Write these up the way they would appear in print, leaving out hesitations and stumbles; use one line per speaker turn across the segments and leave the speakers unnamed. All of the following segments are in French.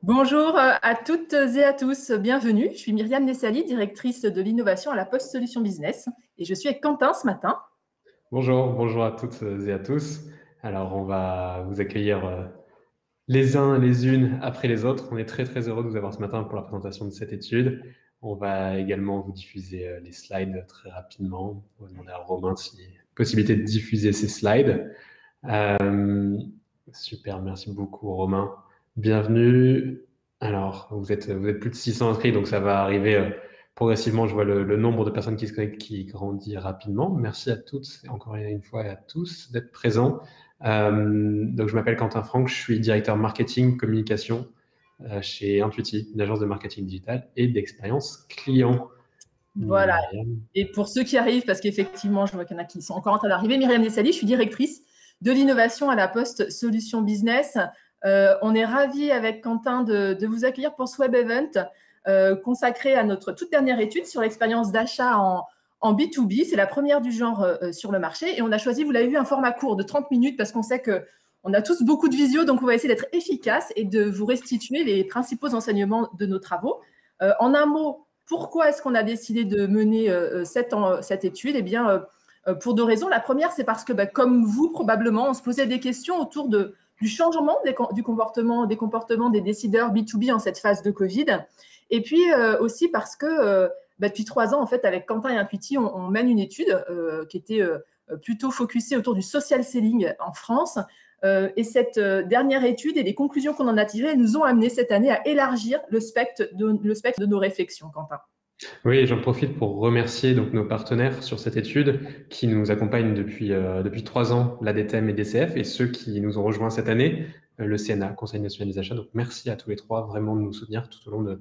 Bonjour à toutes et à tous, bienvenue. Je suis Myriam Nessali, directrice de l'innovation à la Poste Solutions Business et je suis avec Quentin ce matin.
Bonjour, bonjour à toutes et à tous. Alors, on va vous accueillir les uns les unes après les autres. On est très très heureux de vous avoir ce matin pour la présentation de cette étude. On va également vous diffuser les slides très rapidement. On va demander à Romain s'il y a possibilité de diffuser ces slides. Euh, Super, merci beaucoup Romain. Bienvenue. Alors, vous êtes plus de 600 inscrits, donc ça va arriver progressivement. Je vois le nombre de personnes qui se connectent qui grandit rapidement. Merci à toutes, et encore une fois, et à tous d'être présents. Donc, je m'appelle Quentin Franck, je suis directeur marketing communication chez Intuiti, une agence de marketing digital et d'expérience client.
Voilà.
Myriam.
Et pour ceux qui arrivent, parce qu'effectivement, je vois qu'il y en a qui sont encore en train d'arriver, Myriam Nessali, je suis directrice de l'innovation à la Poste Solutions Business. On est ravis avec Quentin de vous accueillir pour ce web event consacré à notre toute dernière étude sur l'expérience d'achat en B2B. C'est la première du genre sur le marché et on a choisi, vous l'avez vu, un format court de 30 minutes parce qu'on sait qu'on a tous beaucoup de visio, donc on va essayer d'être efficace et de vous restituer les principaux enseignements de nos travaux. En un mot, pourquoi est-ce qu'on a décidé de mener cette étude? Eh bien, pour deux raisons. La première, c'est parce que, comme vous, probablement, on se posait des questions autour du changement des comportements des décideurs B2B en cette phase de Covid. Et puis aussi parce que depuis 3 ans, en fait, avec Quentin et Intuiti, on mène une étude qui était plutôt focusée autour du social selling en France. Et cette dernière étude et les conclusions qu'on en a tirées nous ont amené cette année à élargir le spectre de nos réflexions, Quentin.
Oui, j'en profite pour remercier donc nos partenaires sur cette étude qui nous accompagnent depuis 3 ans, l'ADTM et DCF, et ceux qui nous ont rejoints cette année, le CNA, Conseil national des achats. Donc merci à tous les trois vraiment de nous soutenir tout au long de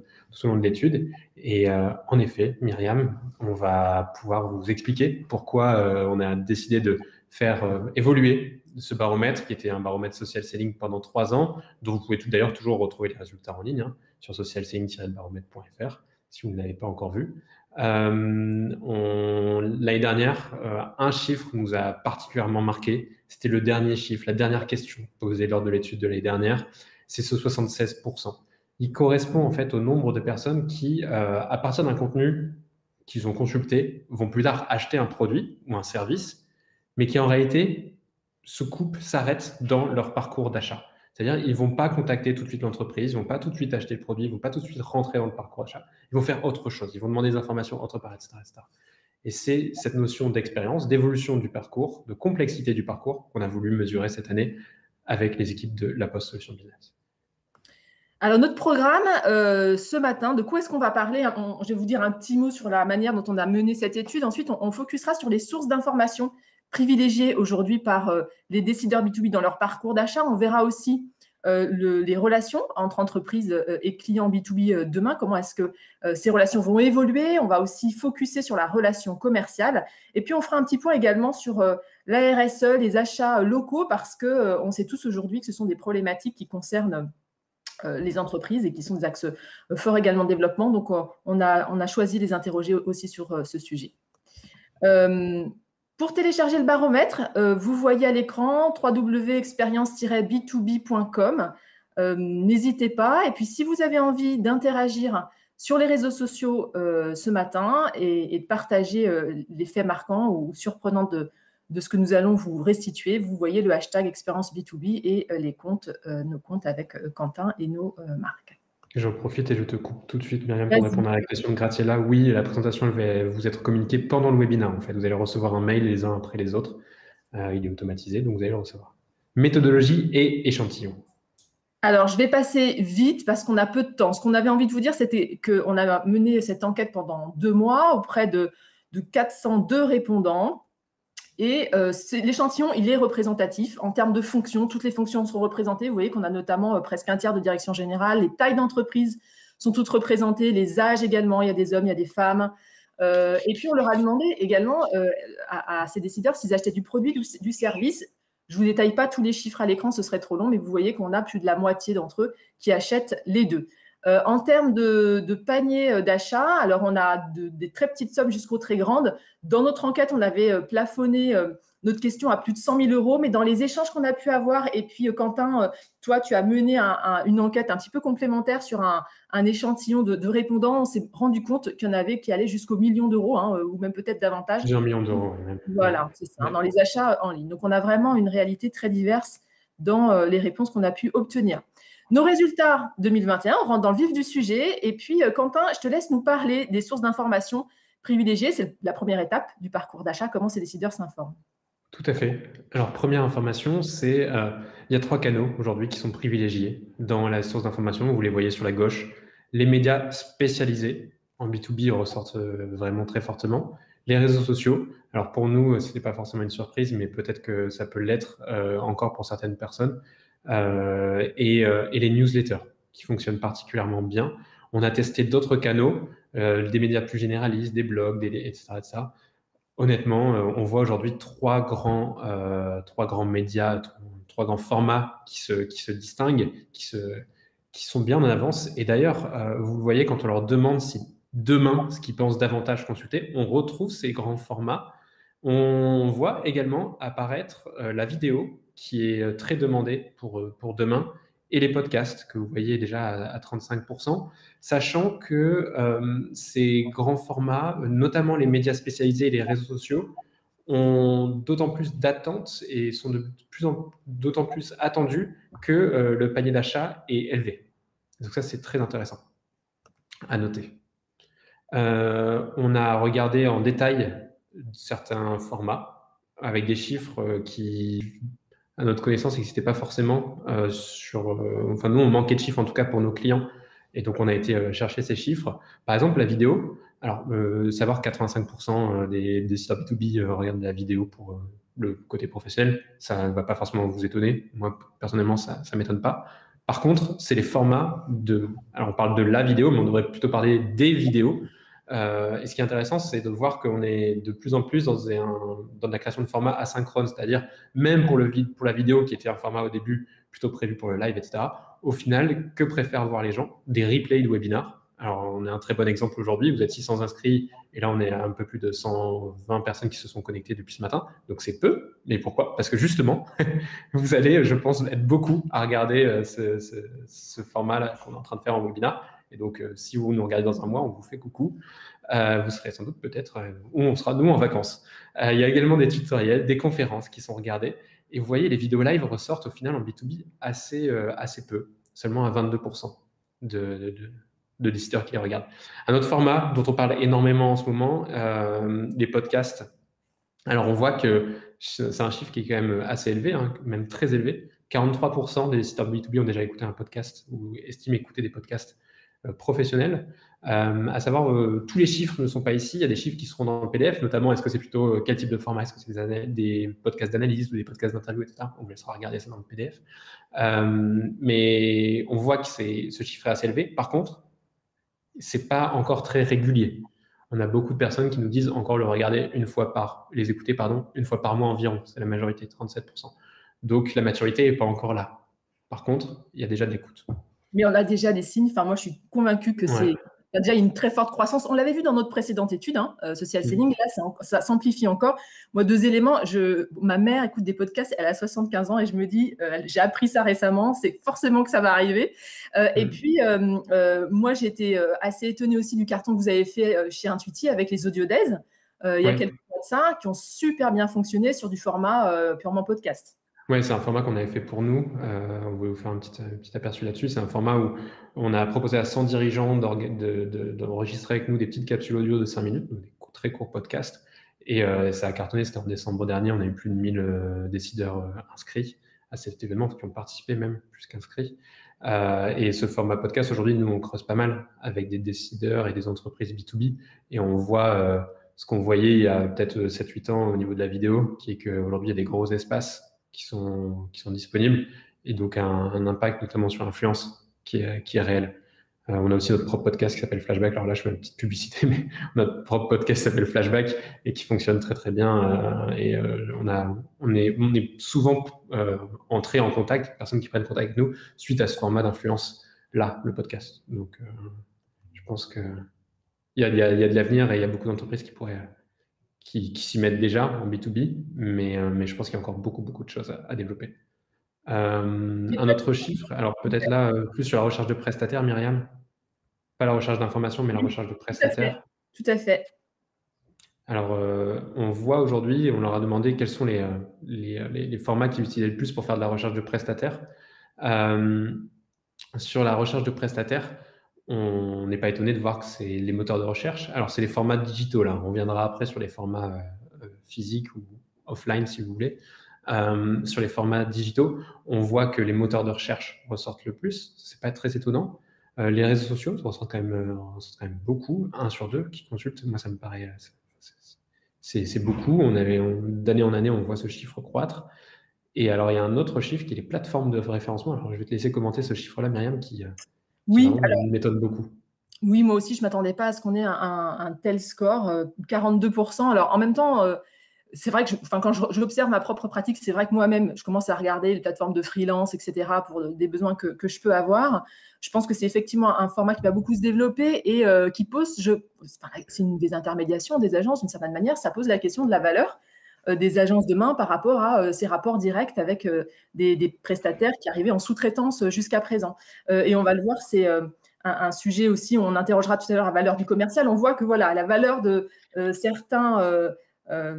l'étude. Et en effet, Myriam, on va pouvoir vous expliquer pourquoi on a décidé de faire évoluer ce baromètre, qui était un baromètre social selling pendant 3 ans, dont vous pouvez d'ailleurs toujours retrouver les résultats en ligne sur socialselling-baromètre.fr si vous ne l'avez pas encore vu. L'année dernière, un chiffre nous a particulièrement marqué. C'était le dernier chiffre, la dernière question posée lors de l'étude de l'année dernière. C'est ce 76%. Il correspond en fait au nombre de personnes qui, à partir d'un contenu qu'ils ont consulté, vont plus tard acheter un produit ou un service, mais qui en réalité se coupent, s'arrêtent dans leur parcours d'achat. C'est-à-dire, ils ne vont pas contacter tout de suite l'entreprise, ils ne vont pas tout de suite acheter le produit, ils ne vont pas tout de suite rentrer dans le parcours d'achat. Ils vont faire autre chose, ils vont demander des informations autre part, etc., etc. Et c'est cette notion d'expérience, d'évolution du parcours, de complexité du parcours qu'on a voulu mesurer cette année avec les équipes de la Post Solution Business.
Alors, notre programme, ce matin, de quoi est-ce qu'on va parler? Je vais vous dire un petit mot sur la manière dont on a mené cette étude. Ensuite, on focusera sur les sources d'informations privilégiées aujourd'hui par les décideurs B2B dans leur parcours d'achat. On verra aussi les relations entre entreprises et clients B2B demain. Comment est-ce que ces relations vont évoluer? On va aussi focuser sur la relation commerciale. Et puis, on fera un petit point également sur la RSE, les achats locaux, parce qu'on sait tous aujourd'hui que ce sont des problématiques qui concernent les entreprises et qui sont des axes forts également de développement. Donc, on a choisi de les interroger aussi sur ce sujet. Pour télécharger le baromètre, vous voyez à l'écran www.experience-b2b.com. N'hésitez pas. Et puis, si vous avez envie d'interagir sur les réseaux sociaux ce matin et de partager les faits marquants ou surprenants de ce que nous allons vous restituer, vous voyez le hashtag Expérience B2B et nos comptes avec Quentin et nos marques.
J'en profite et je te coupe tout de suite, Myriam, pour
Vas-y.
répondre à la question de Graciela. Oui, la présentation elle va vous être communiquée pendant le webinaire. En fait, vous allez recevoir un mail les uns après les autres. Il est automatisé, donc vous allez le recevoir. Méthodologie et échantillon.
Alors, je vais passer vite parce qu'on a peu de temps. Ce qu'on avait envie de vous dire, c'était qu'on a mené cette enquête pendant 2 mois auprès de 402 répondants. Et l'échantillon, il est représentatif en termes de fonctions. Toutes les fonctions sont représentées. Vous voyez qu'on a notamment presque un tiers de direction générale. Les tailles d'entreprise sont toutes représentées. Les âges également. Il y a des hommes, il y a des femmes. Et puis, on leur a demandé également à ces décideurs s'ils achetaient du produit, du service. Je ne vous détaille pas tous les chiffres à l'écran, ce serait trop long, mais vous voyez qu'on a plus de la moitié d'entre eux qui achètent les deux. En termes de panier d'achat, alors on a des très petites sommes jusqu'aux très grandes. Dans notre enquête, on avait plafonné notre question à plus de 100 000 euros. Mais dans les échanges qu'on a pu avoir, et puis Quentin, toi, tu as mené une enquête un petit peu complémentaire sur un échantillon de répondants. On s'est rendu compte qu'il y en avait qui allaient jusqu'au million d'euros, ou même peut-être davantage.
Plusieurs millions d'euros. Même.
Voilà, c'est ça, dans les achats en ligne. Donc, on a vraiment une réalité très diverse dans les réponses qu'on a pu obtenir. Nos résultats 2021, on rentre dans le vif du sujet. Et puis, Quentin, je te laisse nous parler des sources d'information privilégiées. C'est la première étape du parcours d'achat, comment ces décideurs s'informent.
Tout à fait. Alors, première information, c'est il y a 3 canaux aujourd'hui qui sont privilégiés dans la source d'information. Vous les voyez sur la gauche. Les médias spécialisés en B2B ressortent vraiment très fortement. Les réseaux sociaux. Alors, pour nous, ce n'est pas forcément une surprise, mais peut-être que ça peut l'être encore pour certaines personnes. Et les newsletters qui fonctionnent particulièrement bien. On a testé d'autres canaux, des médias plus généralistes, des blogs, etc., etc. Honnêtement, on voit aujourd'hui 3 grands médias, 3 grands formats qui se distinguent, qui sont bien en avance. Et d'ailleurs, vous le voyez, quand on leur demande si demain, ce qu'ils pensent davantage consulter, on retrouve ces grands formats. On voit également apparaître la vidéo qui est très demandée pour demain et les podcasts que vous voyez déjà à 35%, sachant que ces grands formats, notamment les médias spécialisés et les réseaux sociaux, ont d'autant plus d'attentes et sont d'autant plus attendus que le panier d'achat est élevé. Donc ça, c'est très intéressant à noter. On a regardé en détail certains formats avec des chiffres qui, à notre connaissance, n'existaient pas forcément enfin, nous, on manquait de chiffres, en tout cas pour nos clients. Et donc, on a été chercher ces chiffres. Par exemple, la vidéo. Alors, savoir que 85% des sites B2B regardent de la vidéo pour le côté professionnel, ça ne va pas forcément vous étonner. Moi, personnellement, ça ne m'étonne pas. Par contre, c'est les formats alors, on parle de la vidéo, mais on devrait plutôt parler des vidéos. Et ce qui est intéressant, c'est de voir qu'on est de plus en plus dans la création de formats asynchrones, c'est-à-dire même pour la vidéo qui était un format au début plutôt prévu pour le live, etc. Au final, que préfèrent voir les gens? Des replays de webinars. Alors, on a un très bon exemple aujourd'hui. Vous êtes 600 inscrits et là, on est à un peu plus de 120 personnes qui se sont connectées depuis ce matin. Donc, c'est peu. Mais pourquoi? Parce que justement, vous allez, je pense, être beaucoup à regarder ce format-là qu'on est en train de faire en webinar. Et donc, si vous nous regardez dans un mois, on vous fait coucou. Vous serez sans doute peut-être où on sera, nous, en vacances. Il y a également des tutoriels, des conférences qui sont regardées. Et vous voyez, les vidéos live ressortent au final en B2B assez peu, seulement à 22% de décideurs qui les regardent. Un autre format dont on parle énormément en ce moment, les podcasts. Alors, on voit que c'est un chiffre qui est quand même assez élevé, même très élevé. 43% des décideurs B2B ont déjà écouté un podcast ou estiment écouter des podcasts professionnels. À savoir, tous les chiffres ne sont pas ici. Il y a des chiffres qui seront dans le PDF, notamment est-ce que c'est plutôt quel type de format? Est-ce que c'est des podcasts d'analyse ou des podcasts d'interview, etc. On vous laissera regarder ça dans le PDF. Mais on voit que ce chiffre est assez élevé. Par contre, c'est pas encore très régulier. On a beaucoup de personnes qui nous disent encore les écouter une fois par mois environ. C'est la majorité, 37%. Donc, la maturité n'est pas encore là. Par contre, il y a déjà de l'écoute.
Mais on a déjà des signes. Enfin, moi, je suis convaincue que il y a déjà une très forte croissance. On l'avait vu dans notre précédente étude, Social Selling. Là, ça s'amplifie encore. Moi, 2 éléments. Ma mère écoute des podcasts. Elle a 75 ans et je me dis, j'ai appris ça récemment. C'est forcément que ça va arriver. Et puis, moi, j'ai été assez étonnée aussi du carton que vous avez fait chez Intuiti avec les audiodèses. Il y a quelques mois de ça qui ont super bien fonctionné sur du format purement podcast.
Oui, c'est un format qu'on avait fait pour nous. On voulait vous faire un petit aperçu là-dessus. C'est un format où on a proposé à 100 dirigeants d'enregistrer avec nous des petites capsules audio de 5 minutes, donc des très courts podcasts. Et ça a cartonné, c'était en décembre dernier. On a eu plus de 1000 décideurs inscrits à cet événement, qui ont participé même plus qu'inscrits. Et ce format podcast, aujourd'hui, nous, on creuse pas mal avec des décideurs et des entreprises B2B. Et on voit ce qu'on voyait il y a peut-être 7-8 ans au niveau de la vidéo, qui est qu'aujourd'hui, il y a des gros espaces qui sont disponibles et donc un impact notamment sur l'influence qui est réel. On a aussi notre propre podcast qui s'appelle Flashback. Alors là, je fais une petite publicité, mais notre propre podcast s'appelle Flashback et qui fonctionne très très bien. On est souvent entré en contact, personnes qui prennent contact avec nous suite à ce format d'influence là, le podcast. Donc, je pense que il y a de l'avenir et il y a beaucoup d'entreprises qui pourraient qui s'y mettent déjà en B2B, mais je pense qu'il y a encore beaucoup, beaucoup de choses à développer. Un autre chiffre, alors peut-être là, plus sur la recherche de prestataires, Myriam, pas la recherche d'informations, mais la recherche de
Tout à fait.
prestataires.
Tout à fait.
Alors, on voit aujourd'hui, on leur a demandé quels sont les formats qu'ils utilisaient le plus pour faire de la recherche de prestataires. Sur la recherche de prestataires, on n'est pas étonné de voir que c'est les moteurs de recherche. Alors, c'est les formats digitaux, là. On reviendra après sur les formats physiques ou offline, si vous voulez. Sur les formats digitaux, on voit que les moteurs de recherche ressortent le plus. C'est pas très étonnant. Les réseaux sociaux ressortent quand même beaucoup. 1 sur 2 qui consultent. Moi, ça me paraît... C'est beaucoup. D'année en année, on voit ce chiffre croître. Et alors, il y a un autre chiffre qui est les plateformes de référencement. Alors, je vais te laisser commenter ce chiffre-là, Myriam, qui
Oui,
vraiment m'étonne beaucoup.
Oui, moi aussi, je ne m'attendais pas à ce qu'on ait un tel score, 42%. Alors, en même temps, c'est vrai que quand je l'observe ma propre pratique, c'est vrai que moi-même, je commence à regarder les plateformes de freelance, etc., pour des besoins que je peux avoir. Je pense que c'est effectivement un format qui va beaucoup se développer et qui pose, c'est une désintermédiation des agences, d'une certaine manière, ça pose la question de la valeur des agences demain par rapport à ces rapports directs avec des prestataires qui arrivaient en sous-traitance jusqu'à présent. Et on va le voir, c'est un sujet aussi, on interrogera tout à l'heure la valeur du commercial. On voit que voilà, la valeur de certains... la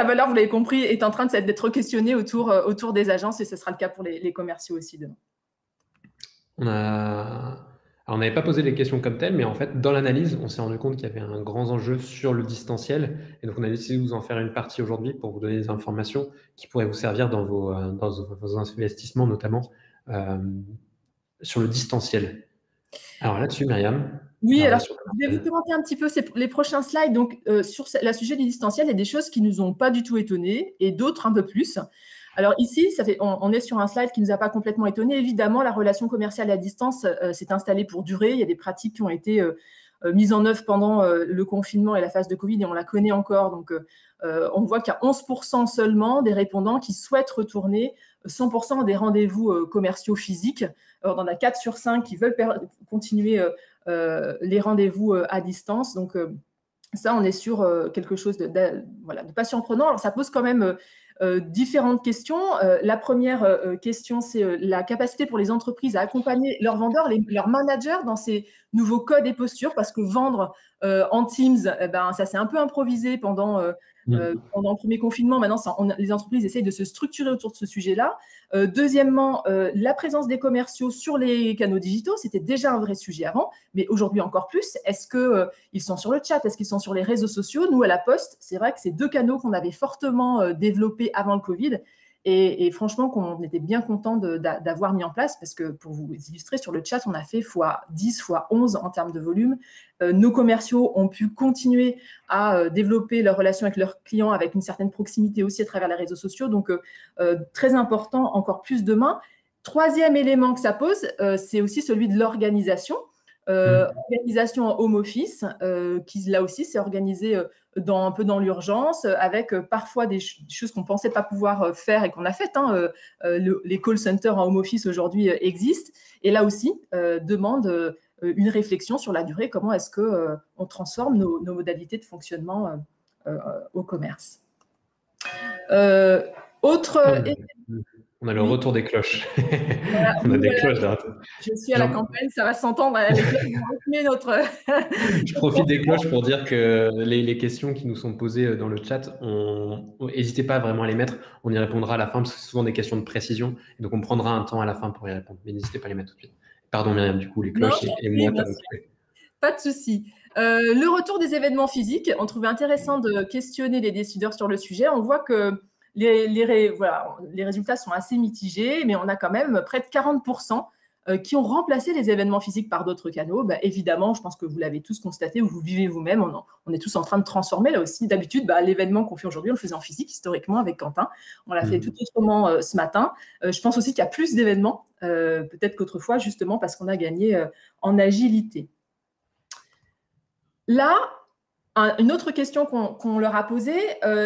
valeur, vous l'avez compris, est en train d'être questionnée autour des agences et ce sera le cas pour les commerciaux aussi demain.
On n'avait pas posé les questions comme telles, mais en fait, dans l'analyse, on s'est rendu compte qu'il y avait un grand enjeu sur le distanciel. Et donc, on a décidé de vous en faire une partie aujourd'hui pour vous donner des informations qui pourraient vous servir dans vos investissements, notamment sur le distanciel. Alors là-dessus, Myriam.
Oui, alors je vais vous commenter un petit peu les prochains slides. Donc, sur le sujet du distanciel, il y a des choses qui ne nous ont pas du tout étonnés et d'autres un peu plus. Alors ici, on est sur un slide qui ne nous a pas complètement étonnés. Évidemment, la relation commerciale à distance s'est installée pour durer. Il y a des pratiques qui ont été mises en œuvre pendant le confinement et la phase de Covid et on la connaît encore. Donc, on voit qu'il y a 11% seulement des répondants qui souhaitent retourner 100% des rendez-vous commerciaux physiques. Alors, on en a 4 sur 5 qui veulent continuer les rendez-vous à distance. Donc, ça, on est sur quelque chose de pas surprenant. Alors, ça pose quand même différentes questions. La première question, c'est la capacité pour les entreprises à accompagner leurs vendeurs, leurs managers dans ces nouveaux codes et postures, parce que vendre en Teams, ça s'est un peu improvisé pendant le premier confinement. Maintenant, les entreprises essayent de se structurer autour de ce sujet-là. Deuxièmement, la présence des commerciaux sur les canaux digitaux, c'était déjà un vrai sujet avant, mais aujourd'hui encore plus. Est-ce qu'ils sont sur le chat? Est-ce qu'ils sont sur les réseaux sociaux? Nous, à La Poste, c'est vrai que c'est 2 canaux qu'on avait fortement développés avant le Covid. Et franchement, qu'on était bien content d'avoir mis en place parce que pour vous illustrer, sur le chat, on a fait x10, x11 en termes de volume. Nos commerciaux ont pu continuer à développer leur relation avec leurs clients avec une certaine proximité aussi à travers les réseaux sociaux. Donc, très important, encore plus demain. Troisième élément que ça pose, c'est aussi celui de l'organisation. Organisation en home office, qui là aussi s'est organisée un peu dans l'urgence, avec parfois des choses qu'on ne pensait pas pouvoir faire et qu'on a faites. Les call centers en home office aujourd'hui existent. Et là aussi, demande une réflexion sur la durée. Comment est-ce qu'on transforme nos modalités de fonctionnement au commerce?
On a le retour des cloches.
Voilà,
on a des cloches là.
Je suis à la campagne, ça va s'entendre. Les cloches vont rythmer notre...
Je profite des cloches pour dire que les questions qui nous sont posées dans le chat, n'hésitez pas vraiment à les mettre. On y répondra à la fin parce que c'est souvent des questions de précision. Donc, on prendra un temps à la fin pour y répondre. Mais n'hésitez pas à les mettre tout de suite. Pardon, Myriam, du coup, les cloches et moi, t'as occupé.
Pas de souci. Le retour des événements physiques, on trouvait intéressant de questionner les décideurs sur le sujet. On voit que les résultats sont assez mitigés, mais on a quand même près de 40% qui ont remplacé les événements physiques par d'autres canaux. Évidemment, je pense que vous l'avez tous constaté ou vous vivez vous-même, on est tous en train de transformer là aussi. D'habitude, l'événement qu'on fait aujourd'hui, on le faisait en physique historiquement avec Quentin. On l'a fait tout autrement ce matin. Je pense aussi qu'il y a plus d'événements, peut-être qu'autrefois, justement parce qu'on a gagné en agilité. Là, une autre question qu'on leur a posée,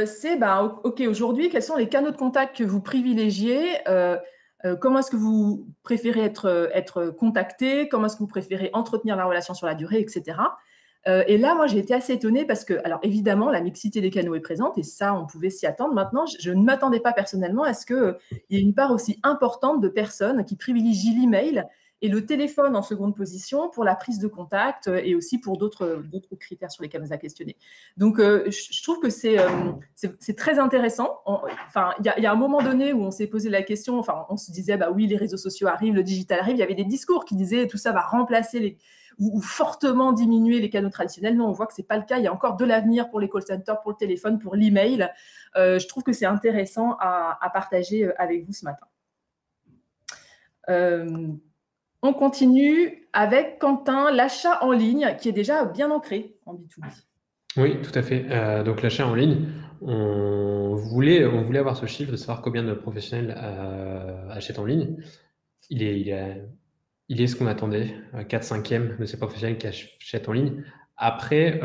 c'est OK, aujourd'hui, quels sont les canaux de contact que vous privilégiez comment est-ce que vous préférez être contacté, comment est-ce que vous préférez entretenir la relation sur la durée, etc. Et là, moi, j'ai été assez étonnée parce que, alors évidemment, la mixité des canaux est présente et ça, on pouvait s'y attendre. Maintenant, je ne m'attendais pas personnellement à ce qu'il y ait une part aussi importante de personnes qui privilégient l'email et le téléphone en seconde position pour la prise de contact et aussi pour d'autres critères sur lesquels on nous a questionné. Donc, je trouve que c'est très intéressant. Enfin, il y a un moment donné où on s'est posé la question, enfin, on se disait, bah oui, les réseaux sociaux arrivent, le digital arrive. Il y avait des discours qui disaient tout ça va remplacer ou fortement diminuer les canaux traditionnels. Non, on voit que ce n'est pas le cas. Il y a encore de l'avenir pour les call centers, pour le téléphone, pour l'email. Je trouve que c'est intéressant à partager avec vous ce matin. On continue avec Quentin, l'achat en ligne qui est déjà bien ancré en B2B.
Oui, tout à fait. Donc l'achat en ligne, on voulait avoir ce chiffre de savoir combien de professionnels achètent en ligne. Il est ce qu'on attendait, 4/5 de ces professionnels qui achètent en ligne. Après,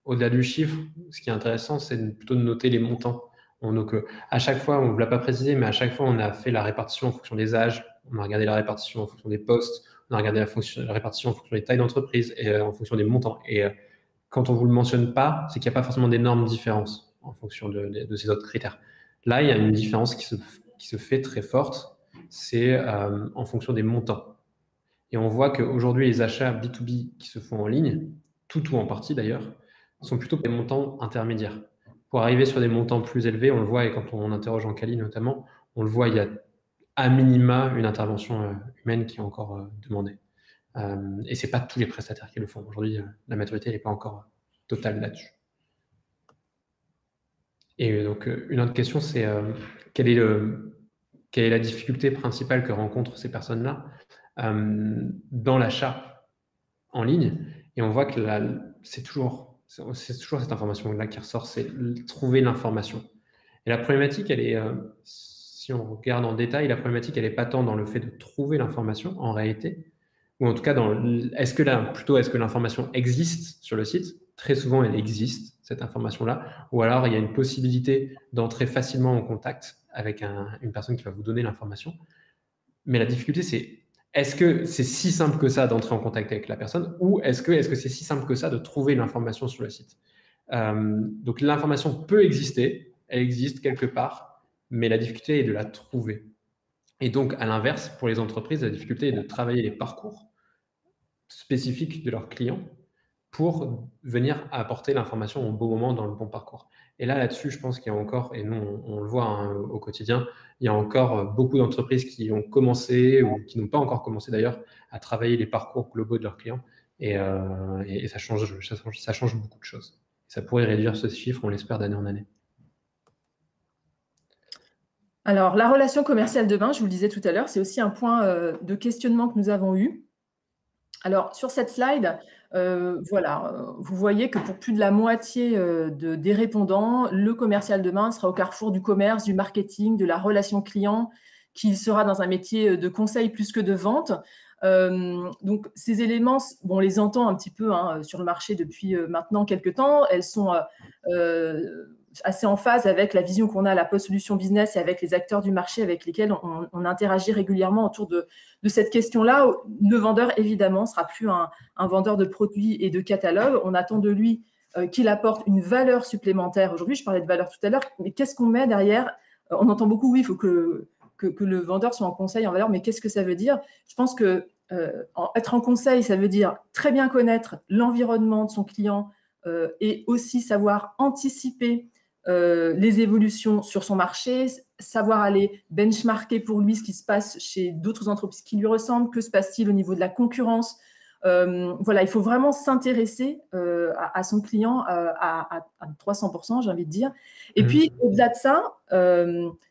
au-delà du chiffre, ce qui est intéressant, c'est plutôt de noter les montants. Donc, à chaque fois, on ne l'a pas précisé, mais à chaque fois, on a fait la répartition en fonction des âges, on a regardé la répartition en fonction des postes, on a regardé la répartition en fonction des tailles d'entreprise et en fonction des montants. Et quand on ne vous le mentionne pas, c'est qu'il n'y a pas forcément d'énormes différences en fonction de ces autres critères. Là, il y a une différence qui se fait très forte, c'est en fonction des montants. Et on voit qu'aujourd'hui, les achats B2B qui se font en ligne, tout ou en partie d'ailleurs, sont plutôt des montants intermédiaires. Pour arriver sur des montants plus élevés, on le voit, et quand on interroge en Cali notamment, on le voit, il y a à minima une intervention humaine qui est encore demandée. Et ce n'est pas tous les prestataires qui le font. Aujourd'hui, la maturité n'est pas encore totale là-dessus. Et donc, une autre question, c'est quelle est la difficulté principale que rencontrent ces personnes-là dans l'achat en ligne? Et on voit que c'est toujours cette information-là qui ressort, c'est trouver l'information. Et la problématique, elle est, si on regarde en détail, la problématique, elle n'est pas tant dans le fait de trouver l'information en réalité, ou en tout cas, est-ce que l'information existe sur le site? Très souvent, elle existe, cette information-là, ou alors il y a une possibilité d'entrer facilement en contact avec une personne qui va vous donner l'information. Mais la difficulté, c'est est-ce que c'est si simple que ça d'entrer en contact avec la personne, ou est-ce que c'est si simple que ça de trouver l'information sur le site? Donc l'information peut exister, elle existe quelque part, mais la difficulté est de la trouver. Et donc, à l'inverse, pour les entreprises, la difficulté est de travailler les parcours spécifiques de leurs clients pour venir apporter l'information au bon moment dans le bon parcours. Et là-dessus, je pense qu'il y a encore, et nous on le voit hein, au quotidien, il y a encore beaucoup d'entreprises qui ont commencé, ou qui n'ont pas encore commencé d'ailleurs, à travailler les parcours globaux de leurs clients. Et ça change beaucoup de choses. Ça pourrait réduire ce chiffre, on l'espère, d'année en année.
Alors, la relation commerciale demain, je vous le disais tout à l'heure, c'est aussi un point de questionnement que nous avons eu. Alors, sur cette slide, voilà, vous voyez que pour plus de la moitié des répondants, le commercial demain sera au carrefour du commerce, du marketing, de la relation client, qu'il sera dans un métier de conseil plus que de vente. Donc, ces éléments, bon, on les entend un petit peu hein, sur le marché depuis maintenant quelques temps. Elles sont assez en phase avec la vision qu'on a à la post-solution business et avec les acteurs du marché avec lesquels on interagit régulièrement autour de cette question-là. Le vendeur, évidemment, ne sera plus un vendeur de produits et de catalogues. On attend de lui qu'il apporte une valeur supplémentaire. Aujourd'hui, je parlais de valeur tout à l'heure, mais qu'est-ce qu'on met derrière? On entend beaucoup, oui, il faut que le vendeur soit en conseil, en valeur, mais qu'est-ce que ça veut dire? Je pense que être en conseil, ça veut dire très bien connaître l'environnement de son client et aussi savoir anticiper les évolutions sur son marché, savoir aller benchmarker pour lui ce qui se passe chez d'autres entreprises qui lui ressemblent, que se passe-t-il au niveau de la concurrence. Voilà, il faut vraiment s'intéresser à son client à 300%, j'ai envie de dire. Et puis, au-delà de ça,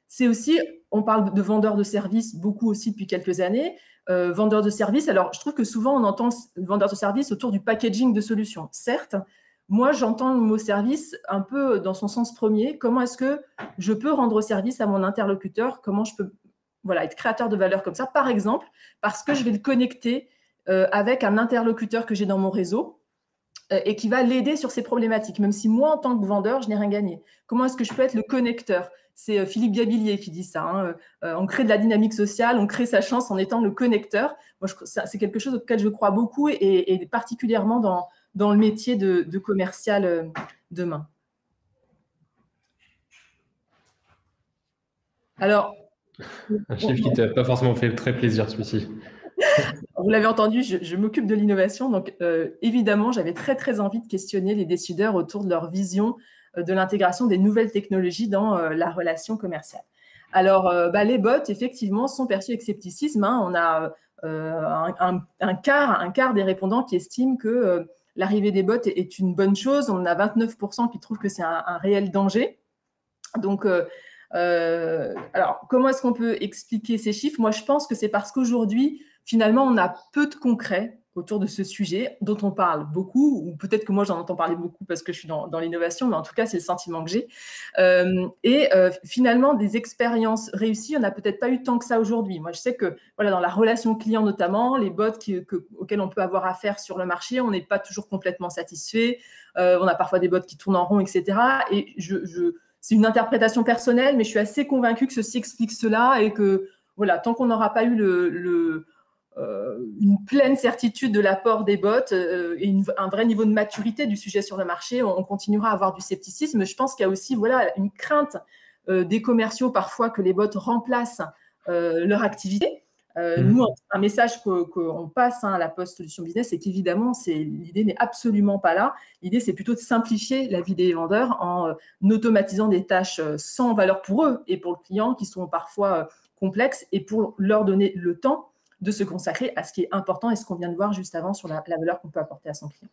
c'est aussi, on parle de vendeurs de services beaucoup aussi depuis quelques années. Vendeurs de services, alors je trouve que souvent on entend vendeurs de services autour du packaging de solutions. Certes, moi, j'entends le mot service un peu dans son sens premier. Comment est-ce que je peux rendre service à mon interlocuteur? Comment je peux être créateur de valeur comme ça? Par exemple, parce que je vais le connecter avec un interlocuteur que j'ai dans mon réseau et qui va l'aider sur ces problématiques, même si moi, en tant que vendeur, je n'ai rien gagné. Comment est-ce que je peux être le connecteur? C'est Philippe Gabillier qui dit ça. Hein. On crée de la dynamique sociale, on crée sa chance en étant le connecteur. Moi, c'est quelque chose auquel je crois beaucoup et particulièrement dans le métier de commercial demain. Alors,
un chiffre qui t'a pas forcément fait très plaisir, celui-ci.
Vous l'avez entendu, je m'occupe de l'innovation, donc évidemment, j'avais très, très envie de questionner les décideurs autour de leur vision de l'intégration des nouvelles technologies dans la relation commerciale. Alors, les bots, effectivement, sont perçus avec scepticisme. Hein. On a un quart des répondants qui estiment que l'arrivée des bots est une bonne chose. On a 29% qui trouvent que c'est un réel danger. Donc, alors, comment est-ce qu'on peut expliquer ces chiffres? Moi, je pense que c'est parce qu'aujourd'hui, finalement, on a peu de concret autour de ce sujet dont on parle beaucoup, ou peut-être que moi, j'en entends parler beaucoup parce que je suis dans l'innovation, mais en tout cas, c'est le sentiment que j'ai. Finalement, des expériences réussies, on n'a peut-être pas eu tant que ça aujourd'hui. Moi, je sais que voilà, dans la relation client notamment, les bots auxquels on peut avoir affaire sur le marché, on n'est pas toujours complètement satisfait. On a parfois des bots qui tournent en rond, etc. Et c'est une interprétation personnelle, mais je suis assez convaincue que ceci explique cela et que voilà, tant qu'on n'aura pas eu une pleine certitude de l'apport des bots et un vrai niveau de maturité du sujet sur le marché, on continuera à avoir du scepticisme. Je pense qu'il y a aussi une crainte des commerciaux parfois que les bots remplacent leur activité. Nous, un message qu'on passe à la Poste Solutions Business, c'est qu'évidemment, l'idée n'est absolument pas là. L'idée, c'est plutôt de simplifier la vie des vendeurs en automatisant des tâches sans valeur pour eux et pour le client qui sont parfois complexes et pour leur donner le temps de se consacrer à ce qui est important et ce qu'on vient de voir juste avant sur la valeur qu'on peut apporter à son client.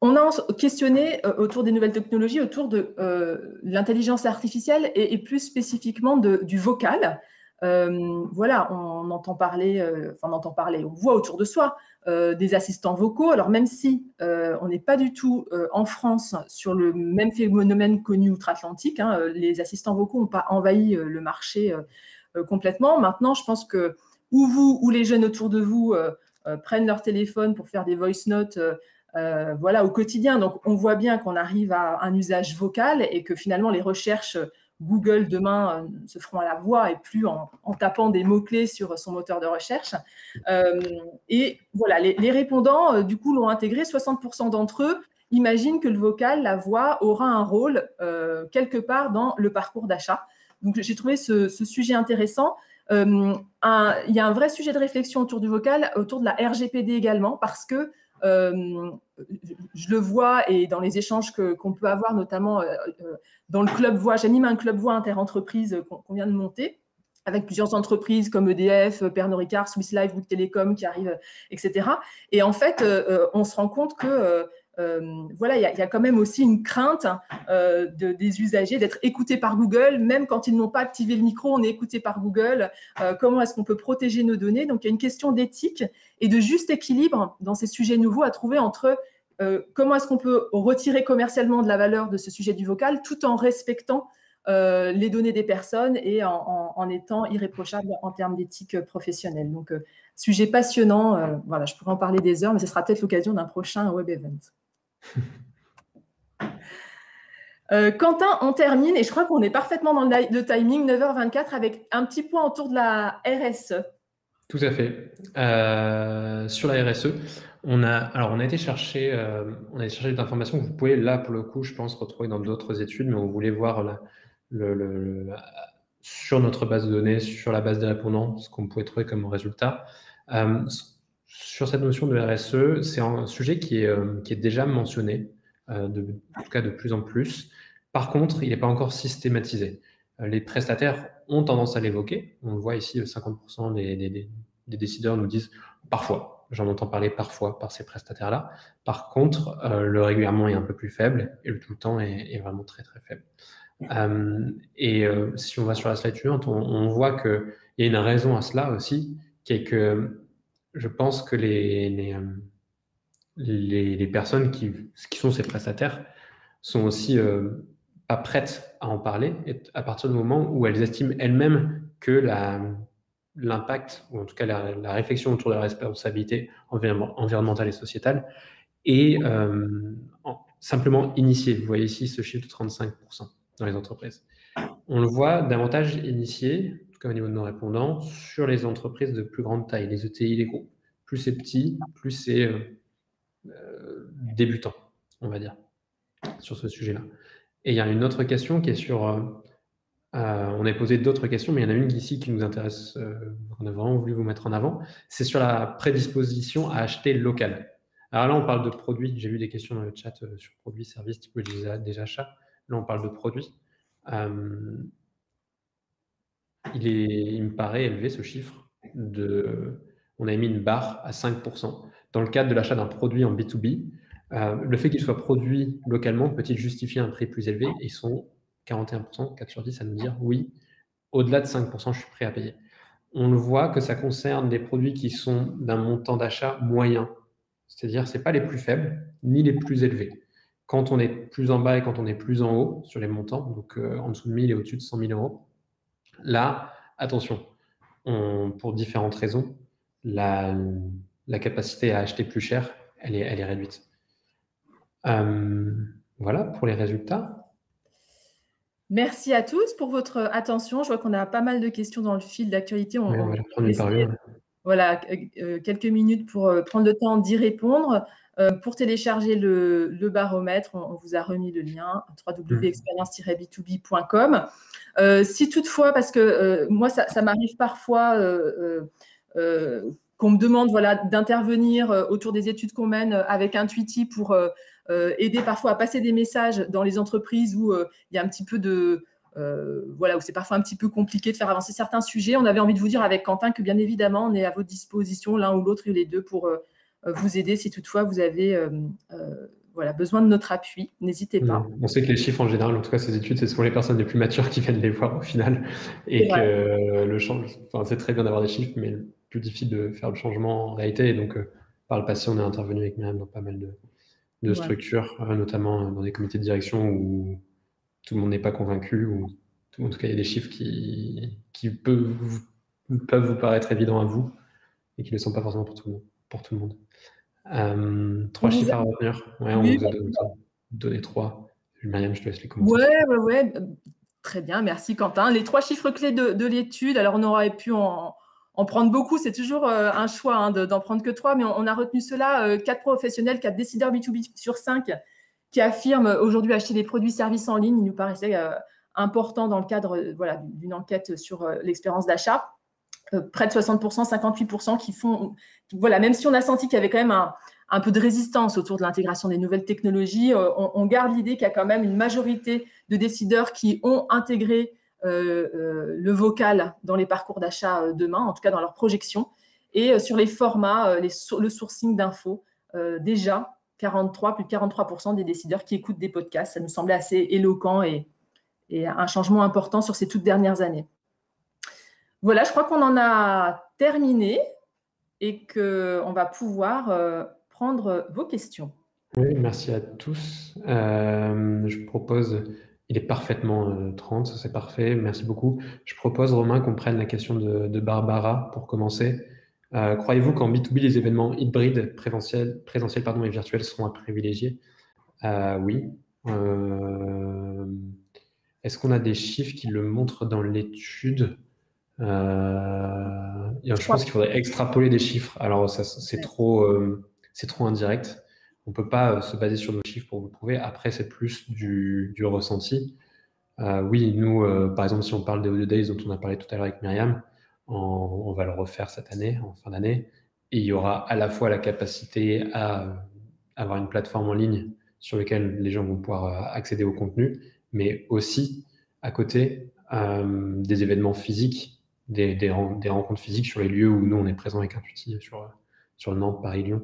On a questionné autour des nouvelles technologies, autour de l'intelligence artificielle et plus spécifiquement du vocal. Voilà, on entend parler, on voit autour de soi des assistants vocaux. Alors même si on n'est pas du tout en France sur le même phénomène connu outre-Atlantique, hein, les assistants vocaux n'ont pas envahi le marché complètement. Maintenant, je pense que ou vous ou les jeunes autour de vous prennent leur téléphone pour faire des voice notes au quotidien. Donc, on voit bien qu'on arrive à un usage vocal et que finalement, les recherches Google demain se feront à la voix et plus en tapant des mots-clés sur son moteur de recherche. Et voilà, les répondants, du coup, l'ont intégré. 60% d'entre eux imaginent que le vocal, la voix, aura un rôle quelque part dans le parcours d'achat. Donc, j'ai trouvé ce sujet intéressant. Il y a un vrai sujet de réflexion autour du vocal, autour de la RGPD également, parce que je le vois et dans les échanges qu'on peut avoir, notamment dans le club voix. J'anime un club voix inter-entreprise qu'on vient de monter avec plusieurs entreprises comme EDF, Pernod Ricard, Swiss Life, Bouygues Télécom qui arrivent, etc. Et en fait, on se rend compte que il y a quand même aussi une crainte des usagers d'être écoutés par Google, même quand ils n'ont pas activé le micro, on est écouté par Google. Comment est-ce qu'on peut protéger nos données? Donc, il y a une question d'éthique et de juste équilibre dans ces sujets nouveaux à trouver entre comment est-ce qu'on peut retirer commercialement de la valeur de ce sujet du vocal tout en respectant les données des personnes et en étant irréprochable en termes d'éthique professionnelle. Donc, sujet passionnant. Voilà, je pourrais en parler des heures, mais ce sera peut-être l'occasion d'un prochain web event. Quentin, on termine et je crois qu'on est parfaitement dans le timing, 9h24, avec un petit point autour de la RSE.
Tout à fait. Sur la RSE, on a été chercher des informations que vous pouvez, là, pour le coup, je pense, retrouver dans d'autres études, mais on voulait voir sur notre base de données, sur la base des répondants, ce qu'on pouvait trouver comme résultat. Sur cette notion de RSE, c'est un sujet qui est déjà mentionné, en tout cas de plus en plus. Par contre, il n'est pas encore systématisé. Les prestataires ont tendance à l'évoquer. On le voit ici, 50% des décideurs nous disent parfois, j'en entends parler parfois par ces prestataires-là. Par contre, le régulièrement est un peu plus faible et le tout le temps est vraiment très, très faible. Si on va sur la slide suivante, on voit qu'il y a une raison à cela aussi, qui est que je pense que les personnes qui sont ces prestataires sont aussi pas prêtes à en parler à partir du moment où elles estiment elles-mêmes que l'impact, ou en tout cas la réflexion autour de la responsabilité environnementale et sociétale, et simplement initiée. Vous voyez ici ce chiffre de 35% dans les entreprises. On le voit davantage initié, en tout cas au niveau de nos répondants, sur les entreprises de plus grande taille, les ETI, les groupes. Plus c'est petit, plus c'est débutant, on va dire, sur ce sujet-là. Et il y a une autre question qui est sur... on a posé d'autres questions, mais il y en a une ici qui nous intéresse, qu'on a vraiment voulu vous mettre en avant. C'est sur la prédisposition à acheter local. Alors là, on parle de produits. J'ai vu des questions dans le chat sur produits, services, typologie des achats. Là, on parle de produits. Il me paraît élevé ce chiffre. On a mis une barre à 5%. Dans le cadre de l'achat d'un produit en B2B, le fait qu'il soit produit localement peut-il justifier un prix plus élevé? Ils sont 41%, 4 sur 10 à nous dire oui, au-delà de 5%, je suis prêt à payer. On le voit que ça concerne des produits qui sont d'un montant d'achat moyen. C'est-à-dire, ce n'est pas les plus faibles ni les plus élevés. Quand on est plus en bas et quand on est plus en haut sur les montants, donc en dessous de 1000 et au-dessus de 100 000 euros, là, attention, pour différentes raisons, la capacité à acheter plus cher, elle est réduite. Voilà pour les résultats.
Merci à tous pour votre attention. Je vois qu'on a pas mal de questions dans le fil d'actualité.
On va prendre une par une.
Voilà, quelques minutes pour prendre le temps d'y répondre. Pour télécharger le baromètre, on vous a remis le lien www.experience-b2b.com. Si toutefois, parce que moi, ça m'arrive parfois qu'on me demande d'intervenir autour des études qu'on mène avec Intuiti pour aider parfois à passer des messages dans les entreprises où il y a un petit peu de... où c'est parfois un petit peu compliqué de faire avancer certains sujets. On avait envie de vous dire avec Quentin que bien évidemment, on est à votre disposition, l'un ou l'autre et les deux, pour vous aider si toutefois vous avez besoin de notre appui. N'hésitez pas.
On sait que les chiffres en général, en tout cas ces études, c'est souvent les personnes les plus matures qui viennent les voir au final. Et que c'est très bien d'avoir des chiffres, mais plus difficile de faire le changement en réalité. Et donc, par le passé, on est intervenu avec Myriam dans pas mal de structures, notamment dans des comités de direction où tout le monde n'est pas convaincu, ou en tout cas, il y a des chiffres qui peuvent vous paraître évidents à vous et qui ne le sont pas forcément pour tout le monde. 3 chiffres à retenir. Ouais, on vous a donné 3. Myriam, je te laisse les commenter.
Ouais. Très bien, merci Quentin. Les 3 chiffres clés de l'étude, alors on aurait pu en prendre beaucoup, c'est toujours un choix d'en prendre que 3, mais on a retenu cela, 4 professionnels, 4 décideurs B2B sur 5 qui affirment aujourd'hui acheter des produits services en ligne. Il nous paraissait important dans le cadre d'une enquête sur l'expérience d'achat. Près de 60%, 58% qui font... même si on a senti qu'il y avait quand même un peu de résistance autour de l'intégration des nouvelles technologies, on garde l'idée qu'il y a quand même une majorité de décideurs qui ont intégré le vocal dans les parcours d'achat demain, en tout cas dans leurs projections. Et sur les formats, le sourcing d'infos, déjà, plus de 43% des décideurs qui écoutent des podcasts. Ça nous semblait assez éloquent et un changement important sur ces toutes dernières années. Voilà, je crois qu'on en a terminé et qu'on va pouvoir prendre vos questions.
Oui, merci à tous. Je propose, il est parfaitement 30, c'est parfait, merci beaucoup. Je propose, Romain, qu'on prenne la question de Barbara pour commencer. Croyez-vous qu'en B2B, les événements hybrides, présentiels et virtuels seront à privilégier? Oui. Est-ce qu'on a des chiffres qui le montrent dans l'étude? Je pense qu'il faudrait extrapoler des chiffres. Alors, c'est trop indirect. On ne peut pas se baser sur nos chiffres pour vous le prouver. Après, c'est plus du ressenti. Oui, nous, par exemple, si on parle des Audio Days dont on a parlé tout à l'heure avec Myriam, on va le refaire cette année, en fin d'année. Et il y aura à la fois la capacité à avoir une plateforme en ligne sur laquelle les gens vont pouvoir accéder au contenu, mais aussi, à côté, des événements physiques, des rencontres physiques sur les lieux où nous, on est présent avec Intuiti, sur Nantes, Paris, Lyon.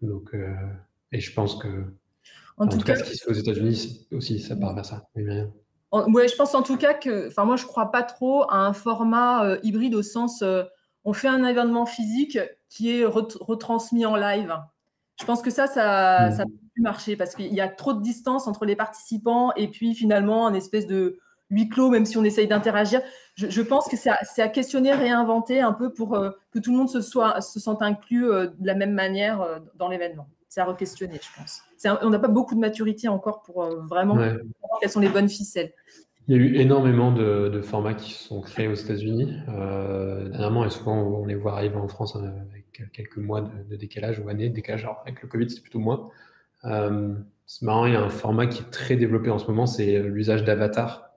Donc, et je pense que, en tout cas, ce qui se fait aux États-Unis aussi, ça part vers ça. Oui, Myriam.
Ouais, je pense en tout cas que, moi, je ne crois pas trop à un format hybride au sens, on fait un événement physique qui est retransmis en live. Je pense que ça ne peut plus marcher parce qu'il y a trop de distance entre les participants et puis finalement, une espèce de huis clos, même si on essaye d'interagir. Je pense que c'est à questionner, réinventer un peu pour que tout le monde se sente inclus de la même manière dans l'événement. C'est à re-questionner, je pense. On n'a pas beaucoup de maturité encore pour vraiment savoir quelles sont les bonnes ficelles.
Il y a eu énormément de formats qui sont créés aux États-Unis dernièrement, et souvent on les voit arriver en France avec quelques mois de décalage ou années de décalage. Alors, avec le Covid, c'est plutôt moins. C'est marrant, il y a un format qui est très développé en ce moment, c'est l'usage d'avatars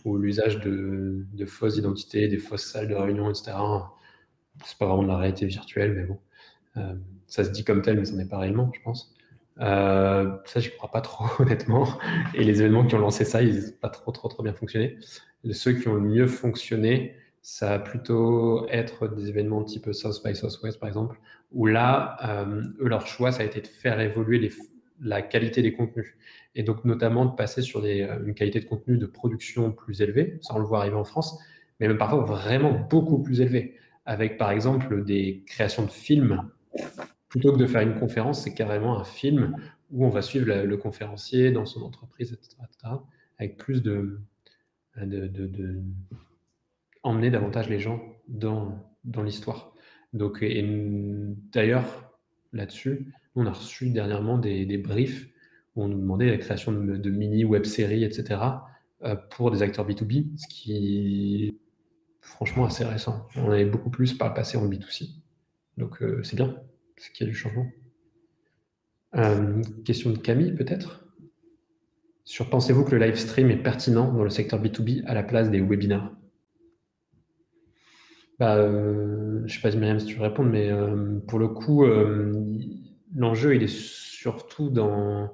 ou l'usage de fausses identités, des fausses salles de réunion, etc. C'est pas vraiment de la réalité virtuelle, mais bon, ça se dit comme tel, mais ça n'est pas réellement, je pense. Ça, j'y crois pas trop, honnêtement. Et les événements qui ont lancé ça, ils n'ont pas trop bien fonctionné. Ceux qui ont le mieux fonctionné, ça va plutôt être des événements type South by Southwest, par exemple, où là, eux, leur choix, ça a été de faire évoluer la qualité des contenus. Et donc, notamment, de passer sur une qualité de contenu de production plus élevée, ça on le voit arriver en France, mais même parfois vraiment beaucoup plus élevée, avec, par exemple, des créations de films. Plutôt que de faire une conférence, c'est carrément un film où on va suivre le conférencier dans son entreprise, etc., avec plus emmener davantage les gens dans l'histoire. Donc, et d'ailleurs, là-dessus, on a reçu dernièrement des briefs où on nous demandait la création de mini web-séries, etc., pour des acteurs B2B, ce qui est franchement assez récent. On avait beaucoup plus par le passé en B2C. Donc, c'est bien, c'est qu'il y a du changement. Question de Camille, peut-être. Pensez-vous que le live stream est pertinent dans le secteur B2B à la place des webinaires? Je ne sais pas, Myriam, si tu veux répondre, mais pour le coup, l'enjeu, il est surtout dans...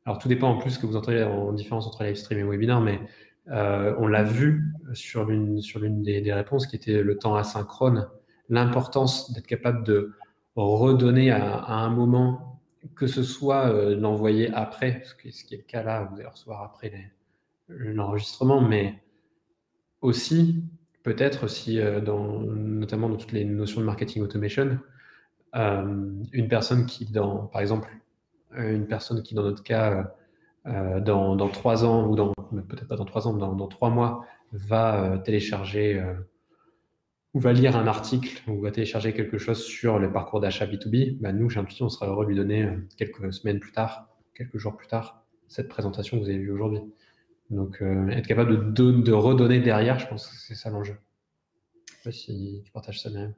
Alors, tout dépend en plus ce que vous entendez en différence entre live stream et webinaire, mais on l'a vu sur l'une des réponses qui était le temps asynchrone, l'importance d'être capable de redonner à un moment, que ce soit l'envoyer après, ce qui est le cas là, vous allez recevoir après l'enregistrement, mais aussi peut-être si, notamment dans toutes les notions de marketing automation, une personne qui, par exemple, une personne qui, dans notre cas, dans 3 ans, ou peut-être pas dans 3 ans, dans 3 mois, va télécharger ou va lire un article ou va télécharger quelque chose sur le parcours d'achat B2B, nous, chez Intuition, on sera heureux de lui donner quelques semaines plus tard, quelques jours plus tard, cette présentation que vous avez vue aujourd'hui. Donc, être capable de redonner derrière, je pense que c'est ça l'enjeu. Je ne sais pas si tu partages ça, même.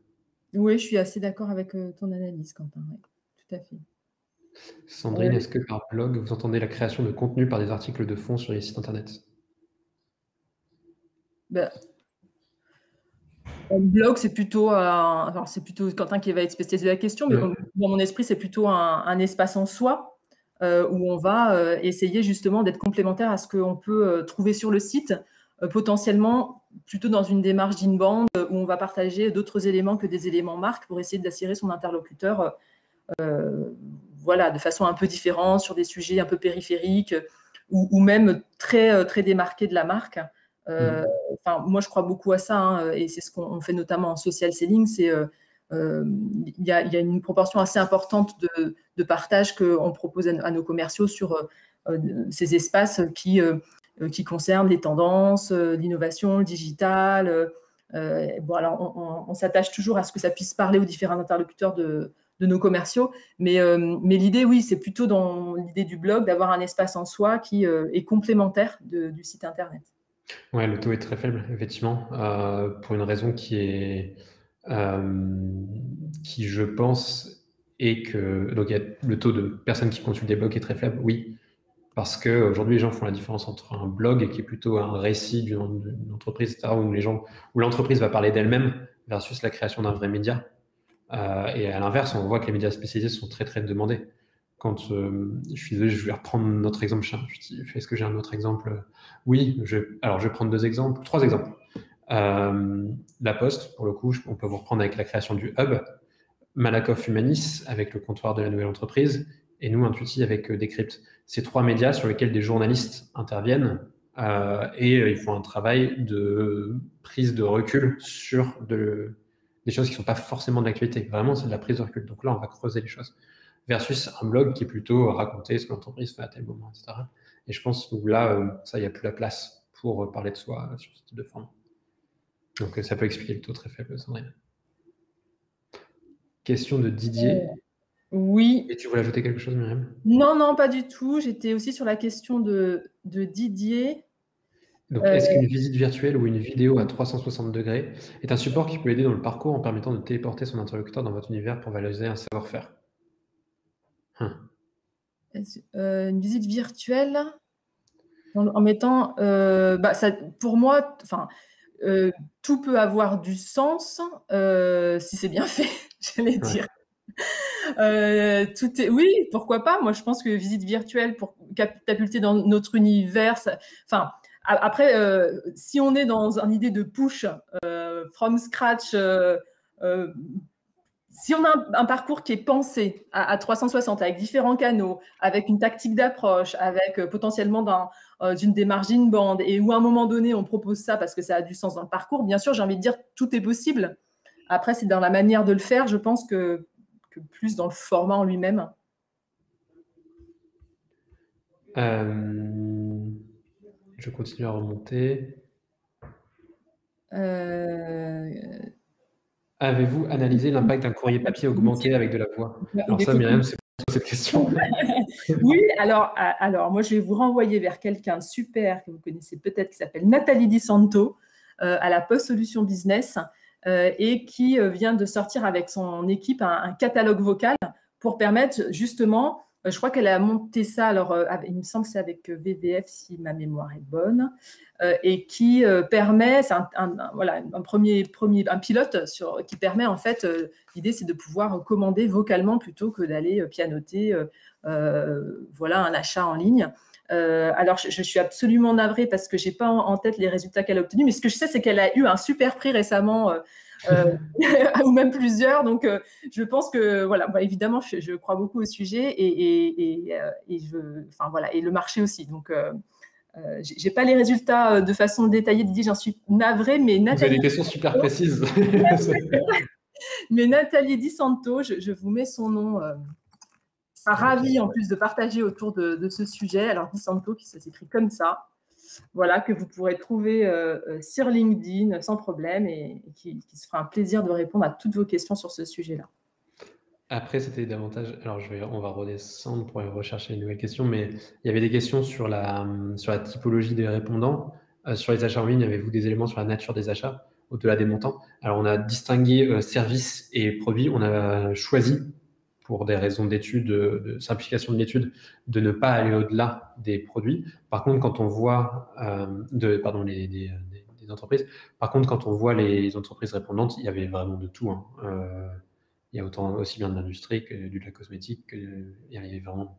Oui, je suis assez d'accord avec ton analyse, Quentin. Ouais, tout à fait.
Sandrine, est-ce que par blog, vous entendez la création de contenu par des articles de fond sur les sites internet?
Un blog, c'est plutôt Quentin qui va être spécialisé de la question, mais dans mon esprit, c'est plutôt un espace en soi où on va essayer justement d'être complémentaire à ce qu'on peut trouver sur le site, potentiellement plutôt dans une démarche d'inbound où on va partager d'autres éléments que des éléments marques pour essayer d'attirer son interlocuteur de façon un peu différente, sur des sujets un peu périphériques ou même très, très démarqués de la marque. Moi, je crois beaucoup à ça, et c'est ce qu'on fait notamment en social selling. Il y a une proportion assez importante de partage qu'on propose à nos commerciaux sur ces espaces qui concernent les tendances, l'innovation, le digital. Alors, on s'attache toujours à ce que ça puisse parler aux différents interlocuteurs de nos commerciaux, mais l'idée, oui, c'est plutôt dans l'idée du blog d'avoir un espace en soi qui est complémentaire du site internet.
Ouais, le taux est très faible, effectivement, pour une raison qui, je pense, est que donc le taux de personnes qui consultent des blogs est très faible, oui, parce qu'aujourd'hui, les gens font la différence entre un blog qui est plutôt un récit d'une entreprise, etc., où l'entreprise va parler d'elle-même versus la création d'un vrai média. Et à l'inverse, on voit que les médias spécialisés sont très, très demandés. Quand je suis désolé, je vais reprendre notre exemple. Est-ce que j'ai un autre exemple? Oui, alors je vais prendre 3 exemples. La Poste, pour le coup, on peut vous reprendre avec la création du Hub, Malakoff Humanis avec le comptoir de la nouvelle entreprise, et nous, Intuiti, avec Decrypt. Ces 3 médias sur lesquels des journalistes interviennent et ils font un travail de prise de recul sur des choses qui ne sont pas forcément de l'actualité. Vraiment, c'est de la prise de recul. Donc là, on va creuser les choses. Versus un blog qui est plutôt raconter ce que l'entreprise fait à tel moment, etc. Et je pense que là, ça, il n'y a plus la place pour parler de soi sur ce type de format. Donc, ça peut expliquer le taux très faible, Sandrine. Question de Didier.
Oui.
Et tu voulais ajouter quelque chose, Myriam?
Non, non, pas du tout. J'étais aussi sur la question de Didier.
Donc, est-ce qu'une visite virtuelle ou une vidéo à 360 degrés est un support qui peut aider dans le parcours en permettant de téléporter son interlocuteur dans votre univers pour valoriser un savoir-faire?
Une visite virtuelle en mettant, pour moi, tout peut avoir du sens si c'est bien fait, j'allais dire. Oui, pourquoi pas. Moi, je pense que visite virtuelle pour catapulter dans notre univers. Après, si on est dans une idée de push from scratch, si on a un parcours qui est pensé à 360 avec différents canaux, avec une tactique d'approche, avec potentiellement d'une démarche inbound, et où à un moment donné on propose ça parce que ça a du sens dans le parcours, bien sûr, j'ai envie de dire tout est possible. Après, c'est dans la manière de le faire, je pense que plus dans le format en lui-même.
Je continue à remonter. Avez-vous analysé l'impact d'un courrier papier augmenté avec de la voix? Alors ça, Myriam, c'est pour cette question.
Oui, alors moi, je vais vous renvoyer vers quelqu'un de super que vous connaissez peut-être, qui s'appelle Nathalie Di Santo, à la Post Solution Business, et qui vient de sortir avec son équipe un catalogue vocal pour permettre justement, je crois qu'elle a monté ça, alors il me semble que c'est avec VVF si ma mémoire est bonne, et qui permet, c'est un pilote qui permet en fait, l'idée c'est de pouvoir commander vocalement plutôt que d'aller pianoter un achat en ligne. Alors, je suis absolument navrée parce que je n'ai pas en tête les résultats qu'elle a obtenus, mais ce que je sais, c'est qu'elle a eu un super prix récemment, ou même plusieurs. Donc, je pense que, évidemment, je crois beaucoup au sujet et le marché aussi. Donc, je n'ai pas les résultats de façon détaillée, Didier, j'en suis navrée, mais Nathalie...
Vous avez des questions super précises.
Mais Nathalie Di Santo, je vous mets son nom... Ravi en plus de partager autour de ce sujet. Alors, Di Santo, ça s'écrit comme ça, voilà, que vous pourrez trouver sur LinkedIn sans problème et qui se fera un plaisir de répondre à toutes vos questions sur ce sujet-là.
Après, c'était davantage... Alors, on va redescendre pour rechercher une nouvelle question, mais il y avait des questions sur la typologie des répondants. Sur les achats en ligne, avez-vous des éléments sur la nature des achats au-delà des montants? Alors, on a distingué services et produits. On a choisi, pour des raisons d'études, de simplification de l'étude, de ne pas aller au-delà des produits. Par contre, quand on voit des entreprises, par contre, quand on voit les entreprises répondantes, il y avait vraiment de tout. Il y a aussi bien de l'industrie que de la cosmétique, il y avait vraiment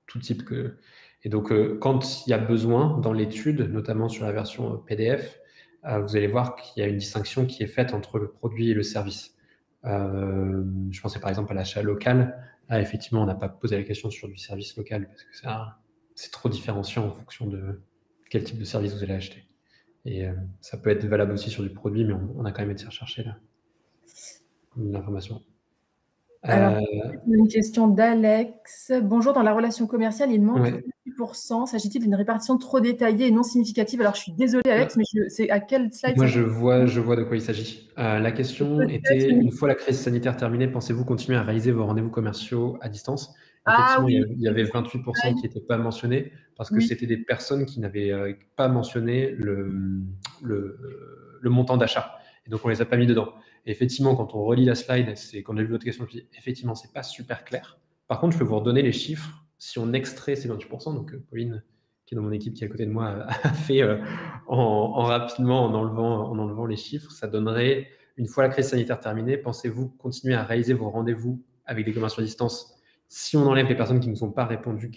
tout type que... Et donc, quand il y a besoin dans l'étude, notamment sur la version PDF, vous allez voir qu'il y a une distinction qui est faite entre le produit et le service. Je pensais par exemple à l'achat local. Là, effectivement, on n'a pas posé la question sur du service local parce que c'est trop différenciant en fonction de quel type de service vous allez acheter. Et ça peut être valable aussi sur du produit, mais on a quand même été rechercher l'information.
Alors, une question d'Alex. Bonjour, dans la relation commerciale, il manque 28%. S'agit-il d'une répartition trop détaillée et non significative? Alors, je suis désolée, Alex, mais c'est à quel slide?
Moi, je vois de quoi il s'agit. La question était, une fois la crise sanitaire terminée, pensez-vous continuer à réaliser vos rendez-vous commerciaux à distance? Effectivement, il y avait 28% qui n'étaient pas mentionnés parce que c'était des personnes qui n'avaient pas mentionné le montant d'achat. Et donc, on les a pas mis dedans. Et effectivement, quand on relit la slide, c'est qu'on a vu votre question, je dis, effectivement, c'est pas super clair. Par contre, je peux vous redonner les chiffres. Si on extrait ces 28%, donc Pauline, qui est dans mon équipe, qui est à côté de moi, a fait rapidement en enlevant les chiffres, ça donnerait, une fois la crise sanitaire terminée, pensez-vous continuer à réaliser vos rendez-vous avec des commerces à distance si on enlève les personnes qui ne sont pas répondu,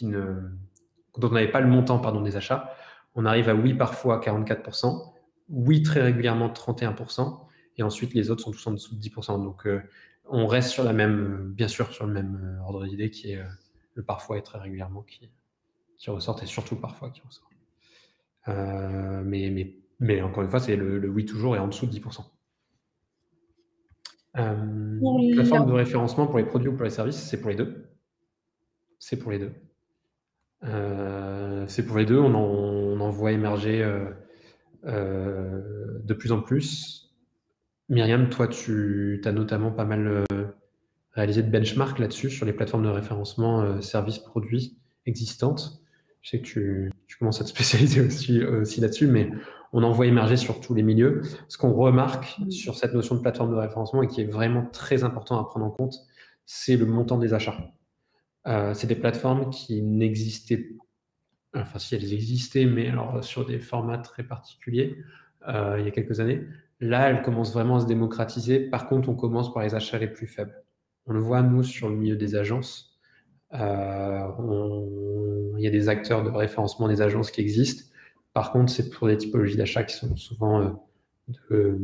dont on n'avait pas le montant des achats? On arrive à oui parfois 44%, oui très régulièrement 31%, et ensuite les autres sont tous en dessous de 10%. Donc on reste sur bien sûr sur le même ordre d'idée qui est le parfois et très régulièrement qui ressortent, et surtout parfois qui ressortent. Mais encore une fois, c'est le oui toujours est en dessous de 10%. Plateforme de référencement pour les produits ou pour les services, c'est pour les deux. C'est pour les deux. On on en voit émerger de plus en plus. Myriam, toi, tu as notamment pas mal réalisé de benchmark là-dessus, sur les plateformes de référencement services produits existantes. Je sais que tu commences à te spécialiser aussi là-dessus, mais on en voit émerger sur tous les milieux. Ce qu'on remarque sur cette notion de plateforme de référencement et qui est vraiment très important à prendre en compte, c'est le montant des achats. C'est des plateformes qui n'existaient pas. Enfin, si elles existaient, mais alors sur des formats très particuliers, il y a quelques années. Là, elles commencent vraiment à se démocratiser. Par contre, on commence par les achats les plus faibles. On le voit, nous, sur le milieu des agences. Il y a des acteurs de référencement des agences qui existent. Par contre, c'est pour des typologies d'achats qui sont souvent de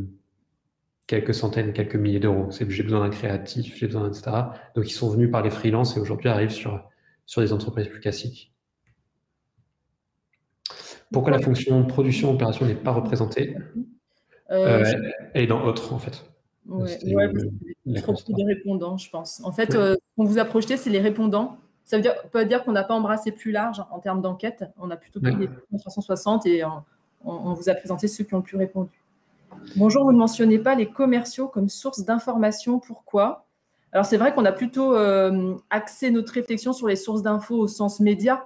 quelques centaines, quelques milliers d'euros. C'est j'ai besoin d'un créatif, j'ai besoin, etc. Donc, ils sont venus par les freelances et aujourd'hui arrivent sur des entreprises plus classiques. Pourquoi la fonction production opération n'est pas représentée? Elle est dans autre, en fait.
Ouais, trop de répondants, je pense. En fait, ce qu'on vous a projeté, c'est les répondants. Ça peut dire qu'on n'a pas embrassé plus large en termes d'enquête. On a plutôt pris les 360 et on vous a présenté ceux qui ont le plus répondu. Bonjour, vous ne mentionnez pas les commerciaux comme source d'information. Pourquoi? Alors, c'est vrai qu'on a plutôt axé notre réflexion sur les sources d'infos au sens média.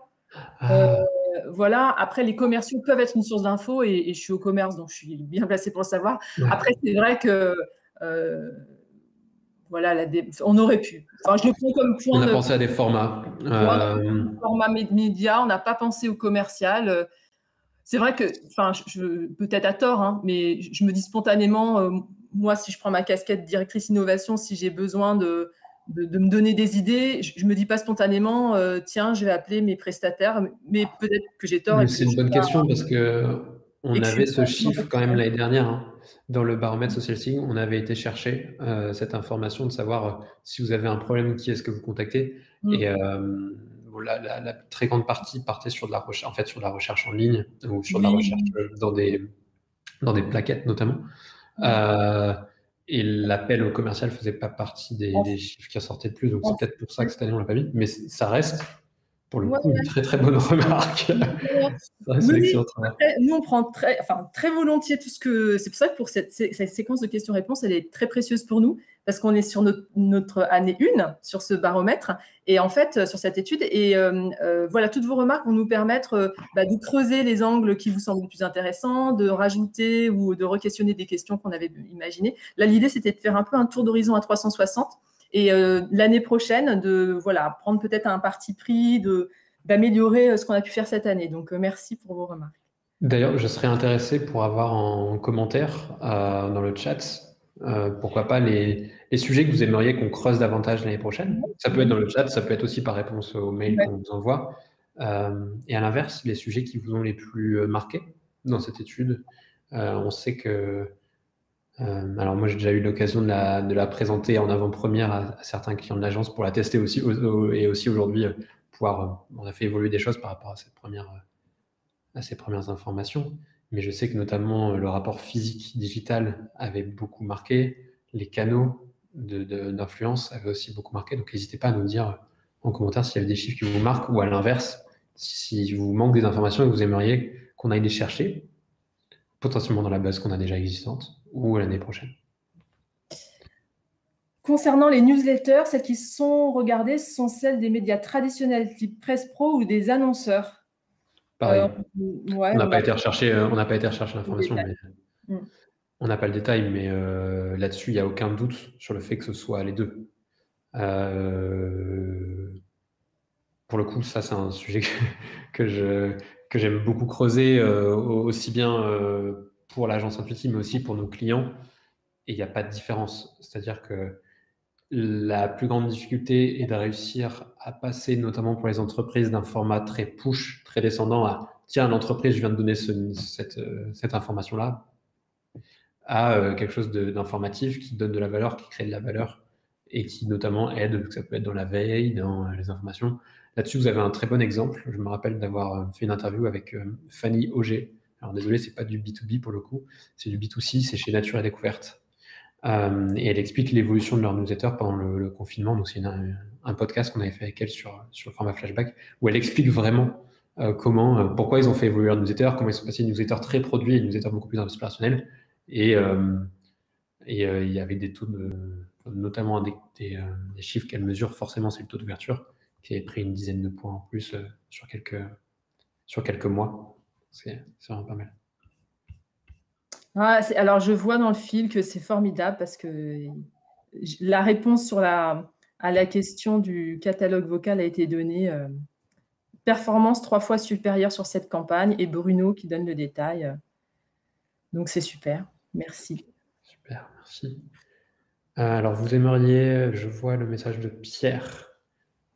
Voilà. Après, les commerciaux peuvent être une source d'infos et je suis au commerce, donc je suis bien placée pour le savoir. Après, c'est vrai que voilà, on aurait pu. Enfin, je le prends comme point.
On a pensé à des formats.
Format média, on n'a pas pensé au commercial. C'est vrai que, enfin, peut-être à tort, hein, mais je me dis spontanément, moi, si je prends ma casquette directrice innovation, si j'ai besoin de me donner des idées, je me dis pas spontanément, tiens, je vais appeler mes prestataires, mais peut-être que j'ai tort.
C'est une bonne question parce qu'on avait ce chiffre quand même l'année dernière. Hein. Dans le baromètre Social Selling, on avait été chercher cette information de savoir si vous avez un problème, qui est-ce que vous contactez. Et la très grande partie partait sur de la recherche, en fait, sur de la recherche en ligne ou sur de la recherche dans des plaquettes notamment. Et l'appel au commercial ne faisait pas partie des chiffres qui ressortaient de plus. Donc c'est peut-être pour ça que cette année on l'a pas mis. Mais ça reste pour le coup une très très bonne remarque.
Nous, on prend très volontiers tout ce que. C'est pour ça que pour cette séquence de questions-réponses, elle est très précieuse pour nous, parce qu'on est sur notre année 1 sur ce baromètre, et en fait, sur cette étude. Et voilà, toutes vos remarques vont nous permettre de creuser les angles qui vous semblent les plus intéressants, de rajouter ou de re-questionner des questions qu'on avait imaginées. Là, l'idée, c'était de faire un peu un tour d'horizon à 360. Et l'année prochaine, prendre peut-être un parti pris, d'améliorer ce qu'on a pu faire cette année. Donc, merci pour vos remarques.
D'ailleurs, je serais intéressé pour avoir en commentaire dans le chat, pourquoi pas les sujets que vous aimeriez qu'on creuse davantage l'année prochaine. Ça peut être dans le chat, ça peut être aussi par réponse aux mails qu'on vous envoie. Et à l'inverse, les sujets qui vous ont les plus marqués dans cette étude. On sait que... alors moi, j'ai déjà eu l'occasion de la présenter en avant-première à certains clients de l'agence pour la tester aussi, et aussi aujourd'hui, on a fait évoluer des choses par rapport à ces premières informations. Mais je sais que notamment le rapport physique-digital avait beaucoup marqué, les canaux d'influence avaient aussi beaucoup marqué. Donc n'hésitez pas à nous dire en commentaire s'il y avait des chiffres qui vous marquent, ou à l'inverse, si vous manque des informations et que vous aimeriez qu'on aille les chercher, potentiellement dans la base qu'on a déjà existante, ou l'année prochaine.
Concernant les newsletters, celles qui sont regardées sont celles des médias traditionnels, type Presse Pro ou des annonceurs.
Pareil. On n'a pas été rechercher l'information, mais on n'a pas le détail, mais là-dessus, il n'y a aucun doute sur le fait que ce soit les deux. Pour le coup, ça, c'est un sujet que j'aime beaucoup creuser, aussi bien pour l'agence Intuitive, mais aussi pour nos clients. Et il n'y a pas de différence. C'est-à-dire que la plus grande difficulté est de réussir à passer, notamment pour les entreprises, d'un format très push, très descendant à tiens, l'entreprise, je viens de donner cette information-là, à quelque chose d'informatif qui donne de la valeur, qui crée de la valeur et qui notamment aide, ça peut être dans la veille, dans les informations. Là-dessus, vous avez un très bon exemple. Je me rappelle d'avoir fait une interview avec Fanny Auger. Alors désolé, c'est pas du B2B pour le coup, c'est du B2C, c'est chez Nature et Découverte. Et elle explique l'évolution de leur newsletter pendant le confinement. Donc, c'est un podcast qu'on avait fait avec elle sur le format Flashback, où elle explique vraiment pourquoi ils ont fait évoluer leur newsletter, comment ils sont passés de newsletter très produit à une newsletter beaucoup plus inspirationnelle. Et il y avait des taux notamment des chiffres qu'elle mesure forcément, c'est le taux d'ouverture, qui avait pris une dizaine de points en plus sur quelques mois. C'est vraiment pas mal.
Alors, je vois dans le fil que c'est formidable parce que la réponse à la question du catalogue vocal a été donnée. Performance 3 fois supérieure sur cette campagne et Bruno qui donne le détail. Donc, c'est super. Merci.
Super, merci. Alors, vous aimeriez, je vois le message de Pierre.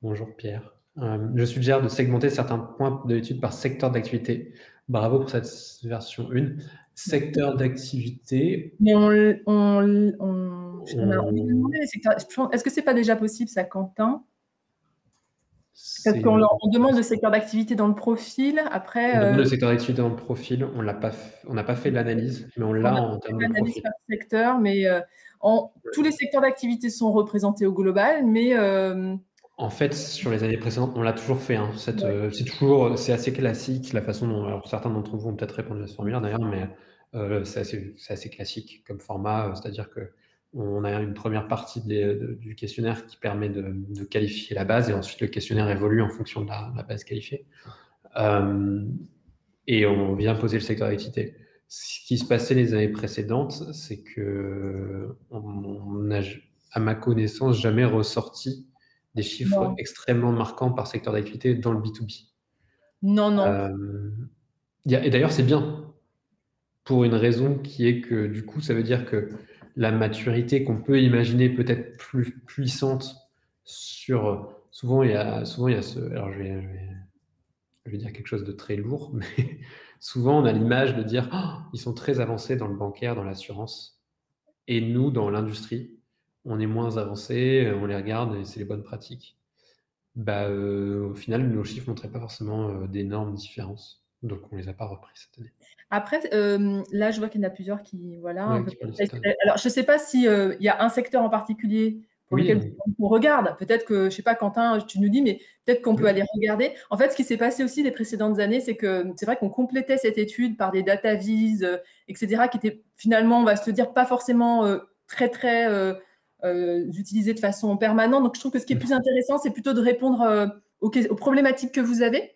Bonjour Pierre. Je suggère de segmenter certains points de l'étude par secteur d'activité. Bravo pour cette version 1. Secteur d'activité.
Mais on a demandé les secteurs. Est-ce que c'est pas déjà possible, ça, Quentin? Parce qu'on demande le secteur d'activité dans le profil. Après,
on demande le secteur d'activité dans le profil. On n'a pas fait l'analyse, mais on l'a en termes de profil.
Par secteur, mais tous les secteurs d'activité sont représentés au global, mais
en fait, sur les années précédentes, on l'a toujours fait. Hein. C'est assez classique la façon dont. Alors, certains d'entre vous ont peut-être répondu à ce formulaire d'ailleurs, mais c'est assez classique comme format. C'est-à-dire que on a une première partie du questionnaire qui permet de qualifier la base, et ensuite le questionnaire évolue en fonction de la base qualifiée. Et on vient poser le secteur d'activité. Ce qui se passait les années précédentes, c'est que on n'a, à ma connaissance, jamais ressorti des chiffres extrêmement marquants par secteur d'activité dans le B2B.
Non.
Et d'ailleurs, c'est bien, pour une raison qui est que du coup, ça veut dire que la maturité qu'on peut imaginer peut-être plus puissante souvent il y a alors je vais dire quelque chose de très lourd, mais souvent on a l'image de dire ils sont très avancés dans le bancaire, dans l'assurance, et nous, dans l'industrie, on est moins avancés, on les regarde et c'est les bonnes pratiques. Au final, nos chiffres ne montraient pas forcément d'énormes différences, donc on ne les a pas repris cette année.
Après, là, je vois qu'il y en a plusieurs qui, voilà.
Alors,
je ne sais pas s'il y a un secteur en particulier pour lequel on regarde. Peut-être que, je ne sais pas, Quentin, tu nous dis, mais peut-être qu'on peut aller regarder. En fait, ce qui s'est passé aussi les précédentes années, c'est que c'est vrai qu'on complétait cette étude par des data vis, etc., qui étaient finalement, on va se le dire, pas forcément très utilisées de façon permanente. Donc, je trouve que ce qui est plus intéressant, c'est plutôt de répondre aux problématiques que vous avez.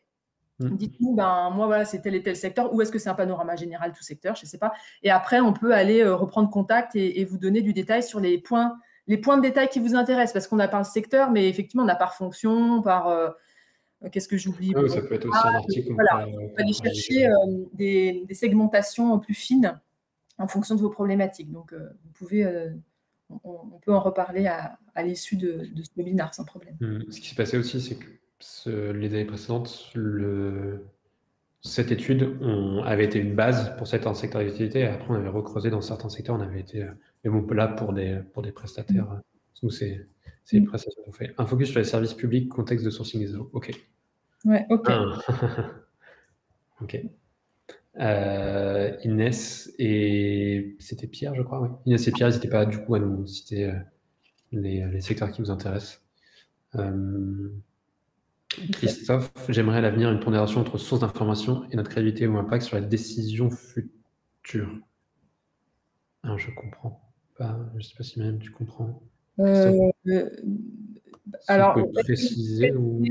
Dites-nous, moi, voilà, c'est tel et tel secteur, ou est-ce que c'est un panorama général, tout secteur, je ne sais pas. Et après, on peut aller reprendre contact et vous donner du détail sur les points de détail qui vous intéressent, parce qu'on a par le secteur, mais effectivement, on a par fonction, par... qu'est-ce que j'oublie?
Ça peut être aussi un article.
Voilà, on peut aller chercher des segmentations plus fines en fonction de vos problématiques. Donc, vous pouvez... on peut en reparler à l'issue de ce webinaire, sans problème.
Ce qui s'est passé aussi, c'est que les années précédentes, cette étude avait été une base pour certains secteurs d'activité, et après on avait recreusé dans certains secteurs, on avait été là pour des prestataires. Nous, c'est les prestations qu'on fait. Un focus sur les services publics, contexte de sourcing des eaux. Ok.
Ouais, ok.
Ok. Inès et c'était Pierre, je crois. Ouais. Inès et Pierre, n'hésitez pas du coup à nous citer les secteurs qui vous intéressent. Christophe, j'aimerais à l'avenir une pondération entre sources d'information et notre crédibilité ou impact sur la décision future. Alors, je comprends pas. Je ne sais pas si même tu comprends.
Alors,
vous pouvez préciser ou...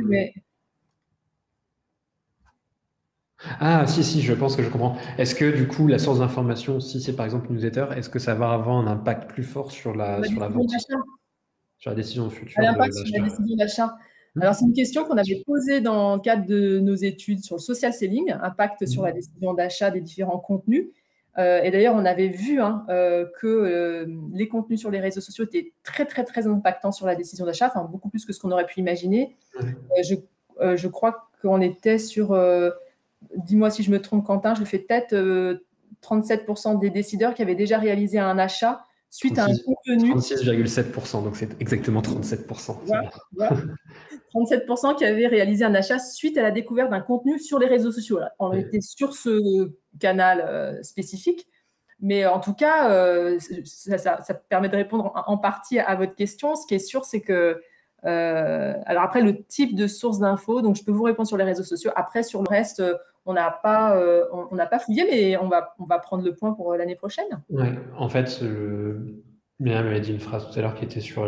Ah, si, je pense que je comprends. Est-ce que du coup, la source d'information, si c'est par exemple une newsletter, est-ce que ça va avoir un impact plus fort sur la vente, sur la décision future?
L'impact sur la décision d'achat. Alors, c'est une question qu'on avait posée dans le cadre de nos études sur le social selling, impact sur la décision d'achat des différents contenus. Et d'ailleurs, on avait vu que les contenus sur les réseaux sociaux étaient très impactants sur la décision d'achat, enfin beaucoup plus que ce qu'on aurait pu imaginer. Je crois qu'on était sur, dis-moi si je me trompe, Quentin, je fais peut-être 37% des décideurs qui avaient déjà réalisé un achat suite à un contenu.
36,7%, donc c'est exactement 37%.
Voilà. 37% qui avaient réalisé un achat suite à la découverte d'un contenu sur les réseaux sociaux. Là, on était sur ce canal spécifique, mais en tout cas, ça permet de répondre en partie à votre question. Ce qui est sûr, c'est que Alors après, le type de source d'infos, donc je peux vous répondre sur les réseaux sociaux. Après, sur le reste, on n'a pas fouillé, mais on va prendre le point pour l'année prochaine.
Ouais, en fait, Myriam avait dit une phrase tout à l'heure qui était sur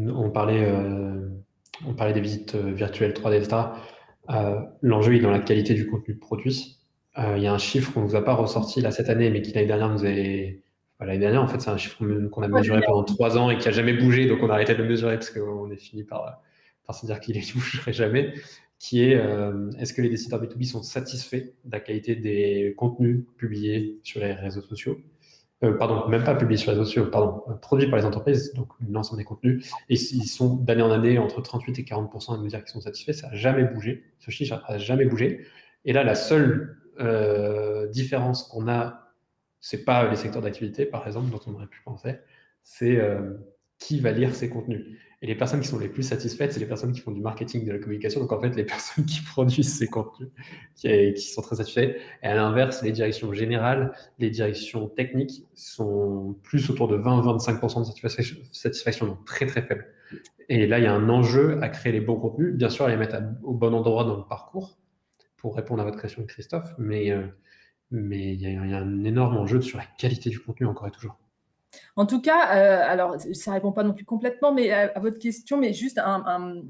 on parlait des visites virtuelles 3D, etc. L'enjeu est dans la qualité du contenu produit. Il y a un chiffre qu'on ne vous a pas ressorti là cette année, mais qui l'année dernière l'année dernière, en fait, c'est un chiffre qu'on a mesuré pendant 3 ans et qui a jamais bougé, donc on a arrêté de le mesurer parce qu'on est fini par se dire qu'il ne bougerait jamais, qui est est-ce que les décideurs B2B sont satisfaits de la qualité des contenus publiés sur les réseaux sociaux? Pardon, même pas publiés sur les réseaux sociaux, pardon, produits par les entreprises, donc l'ensemble des contenus. Et ils sont d'année en année entre 38 et 40% à nous dire qu'ils sont satisfaits. Ça n'a jamais bougé. Ce chiffre n'a jamais bougé. Et là, la seule différence qu'on a, c'est pas les secteurs d'activité, par exemple, dont on aurait pu penser, c'est qui va lire ces contenus. Et les personnes qui sont les plus satisfaites, c'est les personnes qui font du marketing, de la communication. Donc en fait, les personnes qui produisent ces contenus, qui sont très satisfaites. Et à l'inverse, les directions générales, les directions techniques sont plus autour de 20-25% de satisfaction, donc très très faible. Et là, il y a un enjeu à créer les bons contenus, bien sûr à les mettre au bon endroit dans le parcours, pour répondre à votre question, Christophe, mais il y a un énorme enjeu sur la qualité du contenu encore et toujours.
En tout cas, alors ça ne répond pas non plus complètement mais à votre question, mais juste un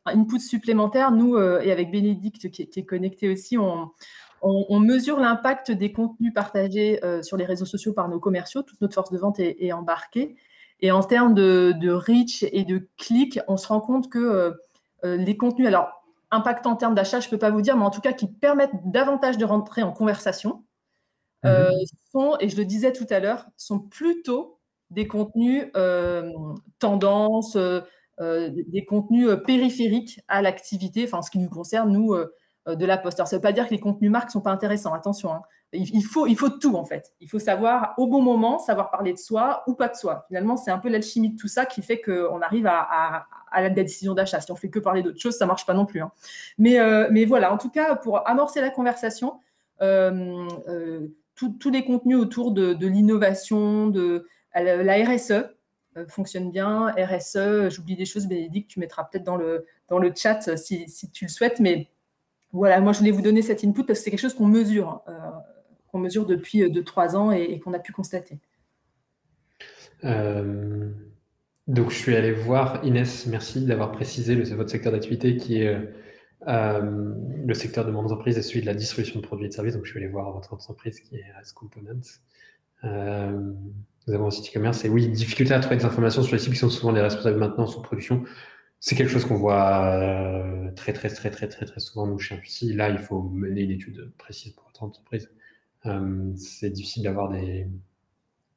input supplémentaire. Nous, et avec Bénédicte qui est connecté aussi, on mesure l'impact des contenus partagés sur les réseaux sociaux par nos commerciaux. Toute notre force de vente est embarquée. Et en termes de reach et de clics, on se rend compte que les contenus, alors impact en termes d'achat, je ne peux pas vous dire, mais en tout cas qui permettent davantage de rentrer en conversation, sont, et je le disais tout à l'heure, sont plutôt des contenus tendances, des contenus périphériques à l'activité, enfin ce qui nous concerne, nous, de la Poste. Alors, ça ne veut pas dire que les contenus marques ne sont pas intéressants, attention. Hein. Il faut tout, en fait. Il faut savoir, au bon moment, savoir parler de soi ou pas de soi. Finalement, c'est un peu l'alchimie de tout ça qui fait qu'on arrive à la décision d'achat. Si on fait que parler d'autres choses, ça ne marche pas non plus. Hein. Mais voilà, en tout cas, pour amorcer la conversation, tous les contenus autour de l'innovation, de la RSE fonctionnent bien. RSE, j'oublie des choses, Bénédicte, tu mettras peut-être dans le chat si tu le souhaites. Mais voilà, moi, je voulais vous donner cet input parce que c'est quelque chose qu'on mesure depuis 2-3 ans et qu'on a pu constater.
Donc, je suis allé voir Inès, merci d'avoir précisé votre secteur d'activité qui est le secteur de mon entreprise et celui de la distribution de produits et de services. Donc, je suis allé voir votre entreprise qui est RS Components. Nous avons un site e-commerce et oui, difficulté à trouver des informations sur les sites qui sont souvent des responsables de maintenance ou de production. C'est quelque chose qu'on voit très souvent nous chez Intuici. Là, il faut mener une étude précise pour votre entreprise. C'est difficile d'avoir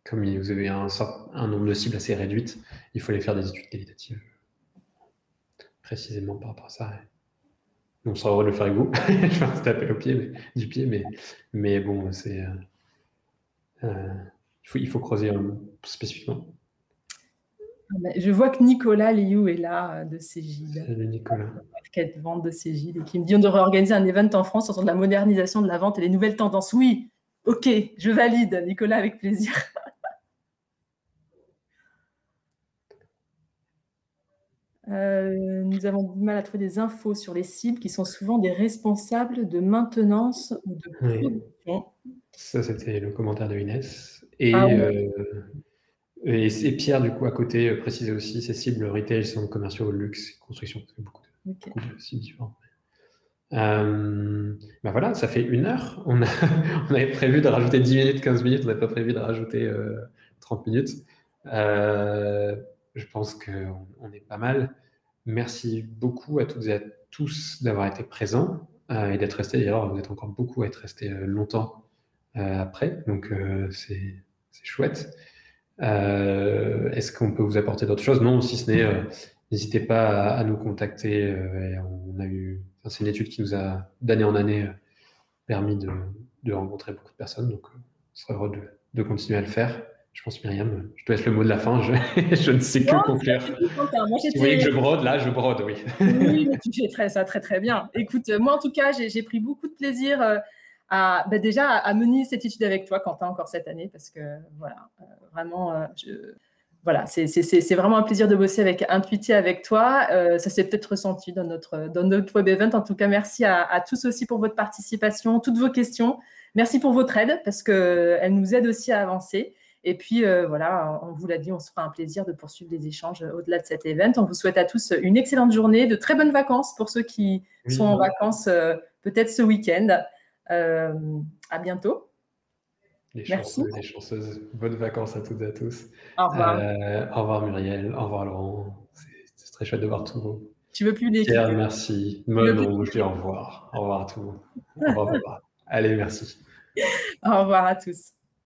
comme vous avez un nombre de cibles assez réduit, il faut aller faire des études qualitatives précisément par rapport à ça. Donc, on sera heureux de le faire avec vous. Je vais un taper du pied, mais bon, il faut creuser spécifiquement.
Je vois que Nicolas Liu est là de Cégide.
Salut Nicolas.
Market vente de Cégide et qui me dit on devrait organiser un event en France autour de la modernisation de la vente et les nouvelles tendances. Oui, ok, je valide, Nicolas, avec plaisir. Nous avons du mal à trouver des infos sur les cibles qui sont souvent des responsables de maintenance ou de production.
Oui. Ça, c'était le commentaire de Inès. Et Pierre, du coup, à côté, précisait aussi ces cibles retail, centres commerciaux, luxe, construction, parce que beaucoup de cibles différentes. Voilà, ça fait 1 heure. On avait prévu de rajouter 10 minutes, 15 minutes, on n'avait pas prévu de rajouter 30 minutes. Je pense qu'on est pas mal. Merci beaucoup à toutes et à tous d'avoir été présents et d'être restés. D'ailleurs, vous êtes encore beaucoup à être restés longtemps après, donc c'est chouette. Est-ce qu'on peut vous apporter d'autres choses? Non, si ce n'est, n'hésitez pas à nous contacter. C'est une étude qui nous a, d'année en année, permis de rencontrer beaucoup de personnes, donc on sera heureux de continuer à le faire. Je pense, Myriam, je te laisse le mot de la fin. Je ne sais que conclure. Si vous voyez que je brode, là, je brode, oui.
Oui, mais tu fais ça très, très bien. Écoute, moi, en tout cas, j'ai pris beaucoup de plaisir déjà à mener cette étude avec toi, Quentin, encore cette année, parce que, voilà, vraiment, voilà, c'est vraiment un plaisir de bosser avec Intuiti avec toi. Ça s'est peut-être ressenti dans notre web event. En tout cas, merci à tous aussi pour votre participation, toutes vos questions. Merci pour votre aide parce qu'elle nous aide aussi à avancer. Et puis, voilà, on vous l'a dit, on se fera un plaisir de poursuivre les échanges au-delà de cet event. On vous souhaite à tous une excellente journée, de très bonnes vacances pour ceux qui sont en vacances peut-être ce week-end. À bientôt.
Les
Merci.
chanceux, les chanceuses. Bonnes vacances à toutes et à tous.
Au revoir.
Au revoir Muriel, au revoir Laurent. C'est très chouette de voir tout le monde.
Tu veux plus les
Pierre,
quitter?
merci. Non, je dis au revoir. Au revoir à tout le monde. Au revoir, papa. Allez, merci.
Au revoir à tous.